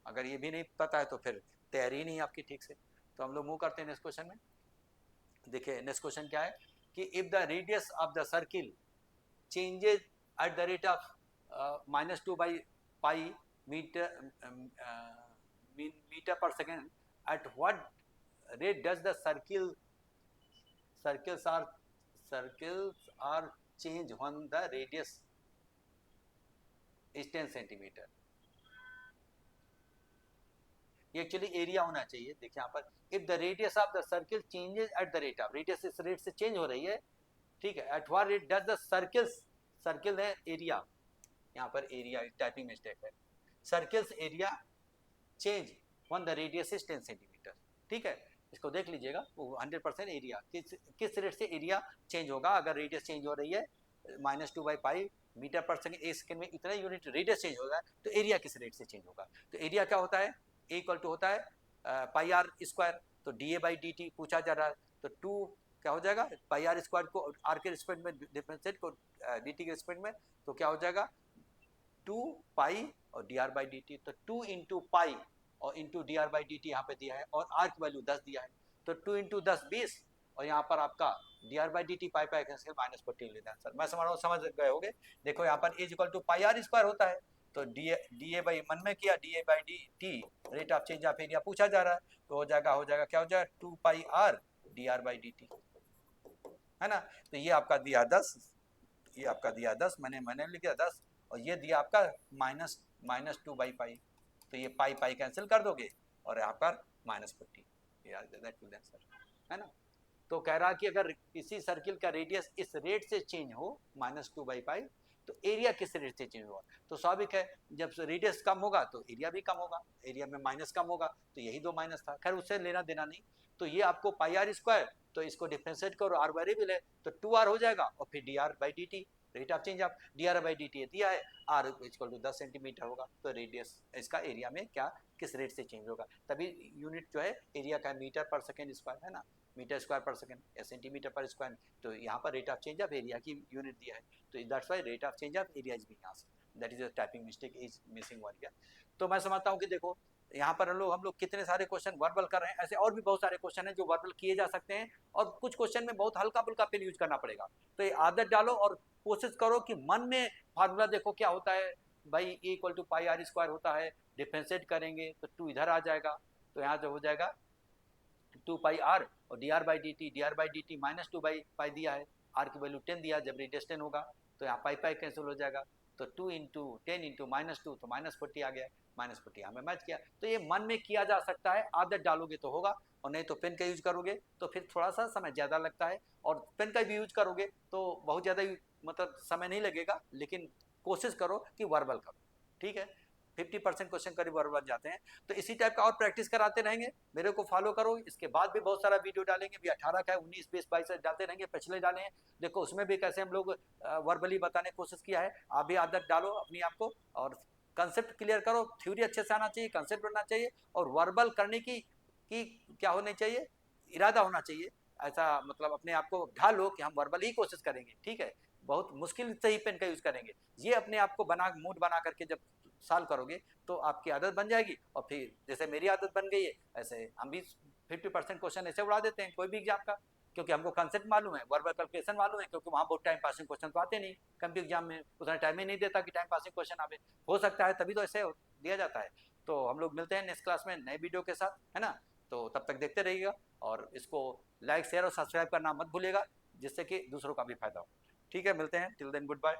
[SPEAKER 1] अगर ये भी नहीं पता है तो फिर तैयारी नहीं आपकी ठीक से। तो हम लोग मूव करते हैं नेक्स्ट क्वेश्चन में। देखिए नेक्स्ट क्वेश्चन क्या है कि if the radius of the circle changes at the rate of -2/π metre पर second, at what rate does the circles are change when the radius is 10 centimeter। ये actually area होना चाहिए। देखिए यहाँ पर if the radius of the circle changes at the rate of, radius इस rate से change हो रही है, ठीक है, at what rate does the circle है एरिया, यहाँ पर एरिया टाइपिंग मिस्टेक है, circles area change when the radius is 10 centimetre, ठीक है, इसको देख लीजिएगा, वो 100% एरिया किस रेट से एरिया चेंज होगा, अगर रेडियस चेंज हो रही है -2/π मीटर पर सेकेंड, एक सेकेंड में इतना यूनिट रेडियस चेंज होगा, तो एरिया किस रेट से चेंज होगा, तो एरिया क्या होता है, ए इक्वल टू होता है πr², तो dA/dt पूछा जा रहा है, तो 2 क्या हो जाएगा, πr² को r के रिस्पेक्ट में डिफरेंशिएट को dt के रिस्पेक्ट में, तो क्या हो जाएगा 2π और dr/dt, तो 2 इंटू पाई और इंटू dr/dt यहाँ पे दिया है, और r की वैल्यू 10 दिया है, तो 2 इंटू 10 20, और यहाँ पर आपका dr/dt पाई कैंसिल -14 लेना है सर, मैं समझ गए होगे। देखो यहाँ पर एज इक्वल टू πr² होता है, तो da मन में किया da/dt rate of change of area पूछा जा रहा है, तो हो जाएगा क्या हो जाएगा 2πr dr/dt, है ना। तो ये आपका दिया 10, ये आपका दिया 10, मैंने लिख दिया 10, और ये दिया आपका -2/π, तो ये पाई कैंसिल कर दोगे और यहाँ पर -14, है ना। तो कह रहा कि अगर किसी सर्किल का रेडियस इस रेट से चेंज हो -2/π, तो एरिया किस रेट से चेंज होगा, तो स्वाभाविक है जब रेडियस कम होगा तो एरिया भी कम होगा, एरिया में माइनस कम होगा, तो यही 2 माइनस था, खैर उससे लेना देना नहीं। तो ये आपको πr², तो इसको डिफरेंशिएट करो, r वेरिएबल है तो 2r हो जाएगा, और फिर dr/dt rate of change of dr/dt दिया है, r इक्वल टू 10 सेंटीमीटर होगा, तो रेडियस इसका एरिया में क्या किस रेट से चेंज होगा, तभी यूनिट जो है एरिया का मीटर पर सेकेंड स्क्वायर, है ना, मीटर स्क्वायर पर सेकेंड या सेंटीमीटर पर स्क्वायर, तो यहाँ पर rate of change of area की यूनिट दिया है, तो that's why rate of change of area is being asked, that is a typing mistake is missing one here. तो मैं समझता हूँ कि देखो यहाँ पर हम लोग कितने सारे क्वेश्चन वर्बल कर रहे हैं, ऐसे और भी बहुत सारे क्वेश्चन हैं जो वर्बल किए जा सकते हैं, और कुछ क्वेश्चन में बहुत हल्का फुल्का पेन यूज करना पड़ेगा। तो ये आदत डालो और कोशिश करो कि मन में फार्मूला देखो क्या होता है भाई, E equal to pi r square होता है, डिफ्रेंशिएट करेंगे तो 2 इधर आ जाएगा, तो यहाँ जो हो जाएगा 2 पाई आर, और D R by D T minus 2 by pi दिया है, आर की वैल्यू 10 दिया, जब रिडेस्टेंट होगा तो यहाँ पाई पाई कैंसिल हो जाएगा, तो 2 इंटू 10 इंटू -2 तो -40 आ गया, -40 हमें मैच किया। तो ये मन में किया जा सकता है, आदत डालोगे तो होगा, और नहीं तो पेन का यूज करोगे तो फिर थोड़ा सा समय ज़्यादा लगता है, और पेन का भी यूज करोगे तो बहुत ज़्यादा मतलब समय नहीं लगेगा, लेकिन कोशिश करो कि वर्बल करो, ठीक है। 50% क्वेश्चन करीब वर्बल जाते हैं। तो इसी टाइप का और प्रैक्टिस कराते रहेंगे, मेरे को फॉलो करो, इसके बाद भी बहुत सारा वीडियो डालेंगे, भी 18 का है, 19, 20, 22 डालते रहेंगे, पिछले डाले हैं, देखो उसमें भी कैसे हम लोग वर्बली बताने की कोशिश किया है। आप भी आदत डालो अपनी आप को, और कंसेप्ट क्लियर करो, थ्योरी अच्छे से आना चाहिए, कंसेप्ट बनना चाहिए, और वर्बल करने की क्या होनी चाहिए, इरादा होना चाहिए, ऐसा मतलब अपने आप को ढालो कि हम वर्बल ही कोशिश करेंगे, ठीक है। बहुत मुश्किल से ही पेन का यूज करेंगे, ये अपने आप को बना मूड बना करके जब साल करोगे तो आपकी आदत बन जाएगी, और फिर जैसे मेरी आदत बन गई है ऐसे हम भी 50% क्वेश्चन ऐसे उड़ा देते हैं कोई भी एग्जाम का, क्योंकि हमको कंसेप्ट मालूम है, वर्बल कैलकुलेशन मालूम है, क्योंकि वहाँ बहुत टाइम पासिंग क्वेश्चन तो आते नहीं, कंप्यूटर एग्जाम में उतना टाइम ही नहीं देता कि टाइम पासिंग क्वेश्चन आवे, हो सकता है तभी तो ऐसे दिया जाता है। तो हम लोग मिलते हैं नेक्स्ट क्लास में नए वीडियो के साथ, है ना। तो तब तक देखते रहिएगा, और इसको लाइक शेयर और सब्सक्राइब करना मत भूलिएगा, जिससे कि दूसरों का भी फायदा हो। ठीक है, मिलते हैं, टिल देन गुड बाय।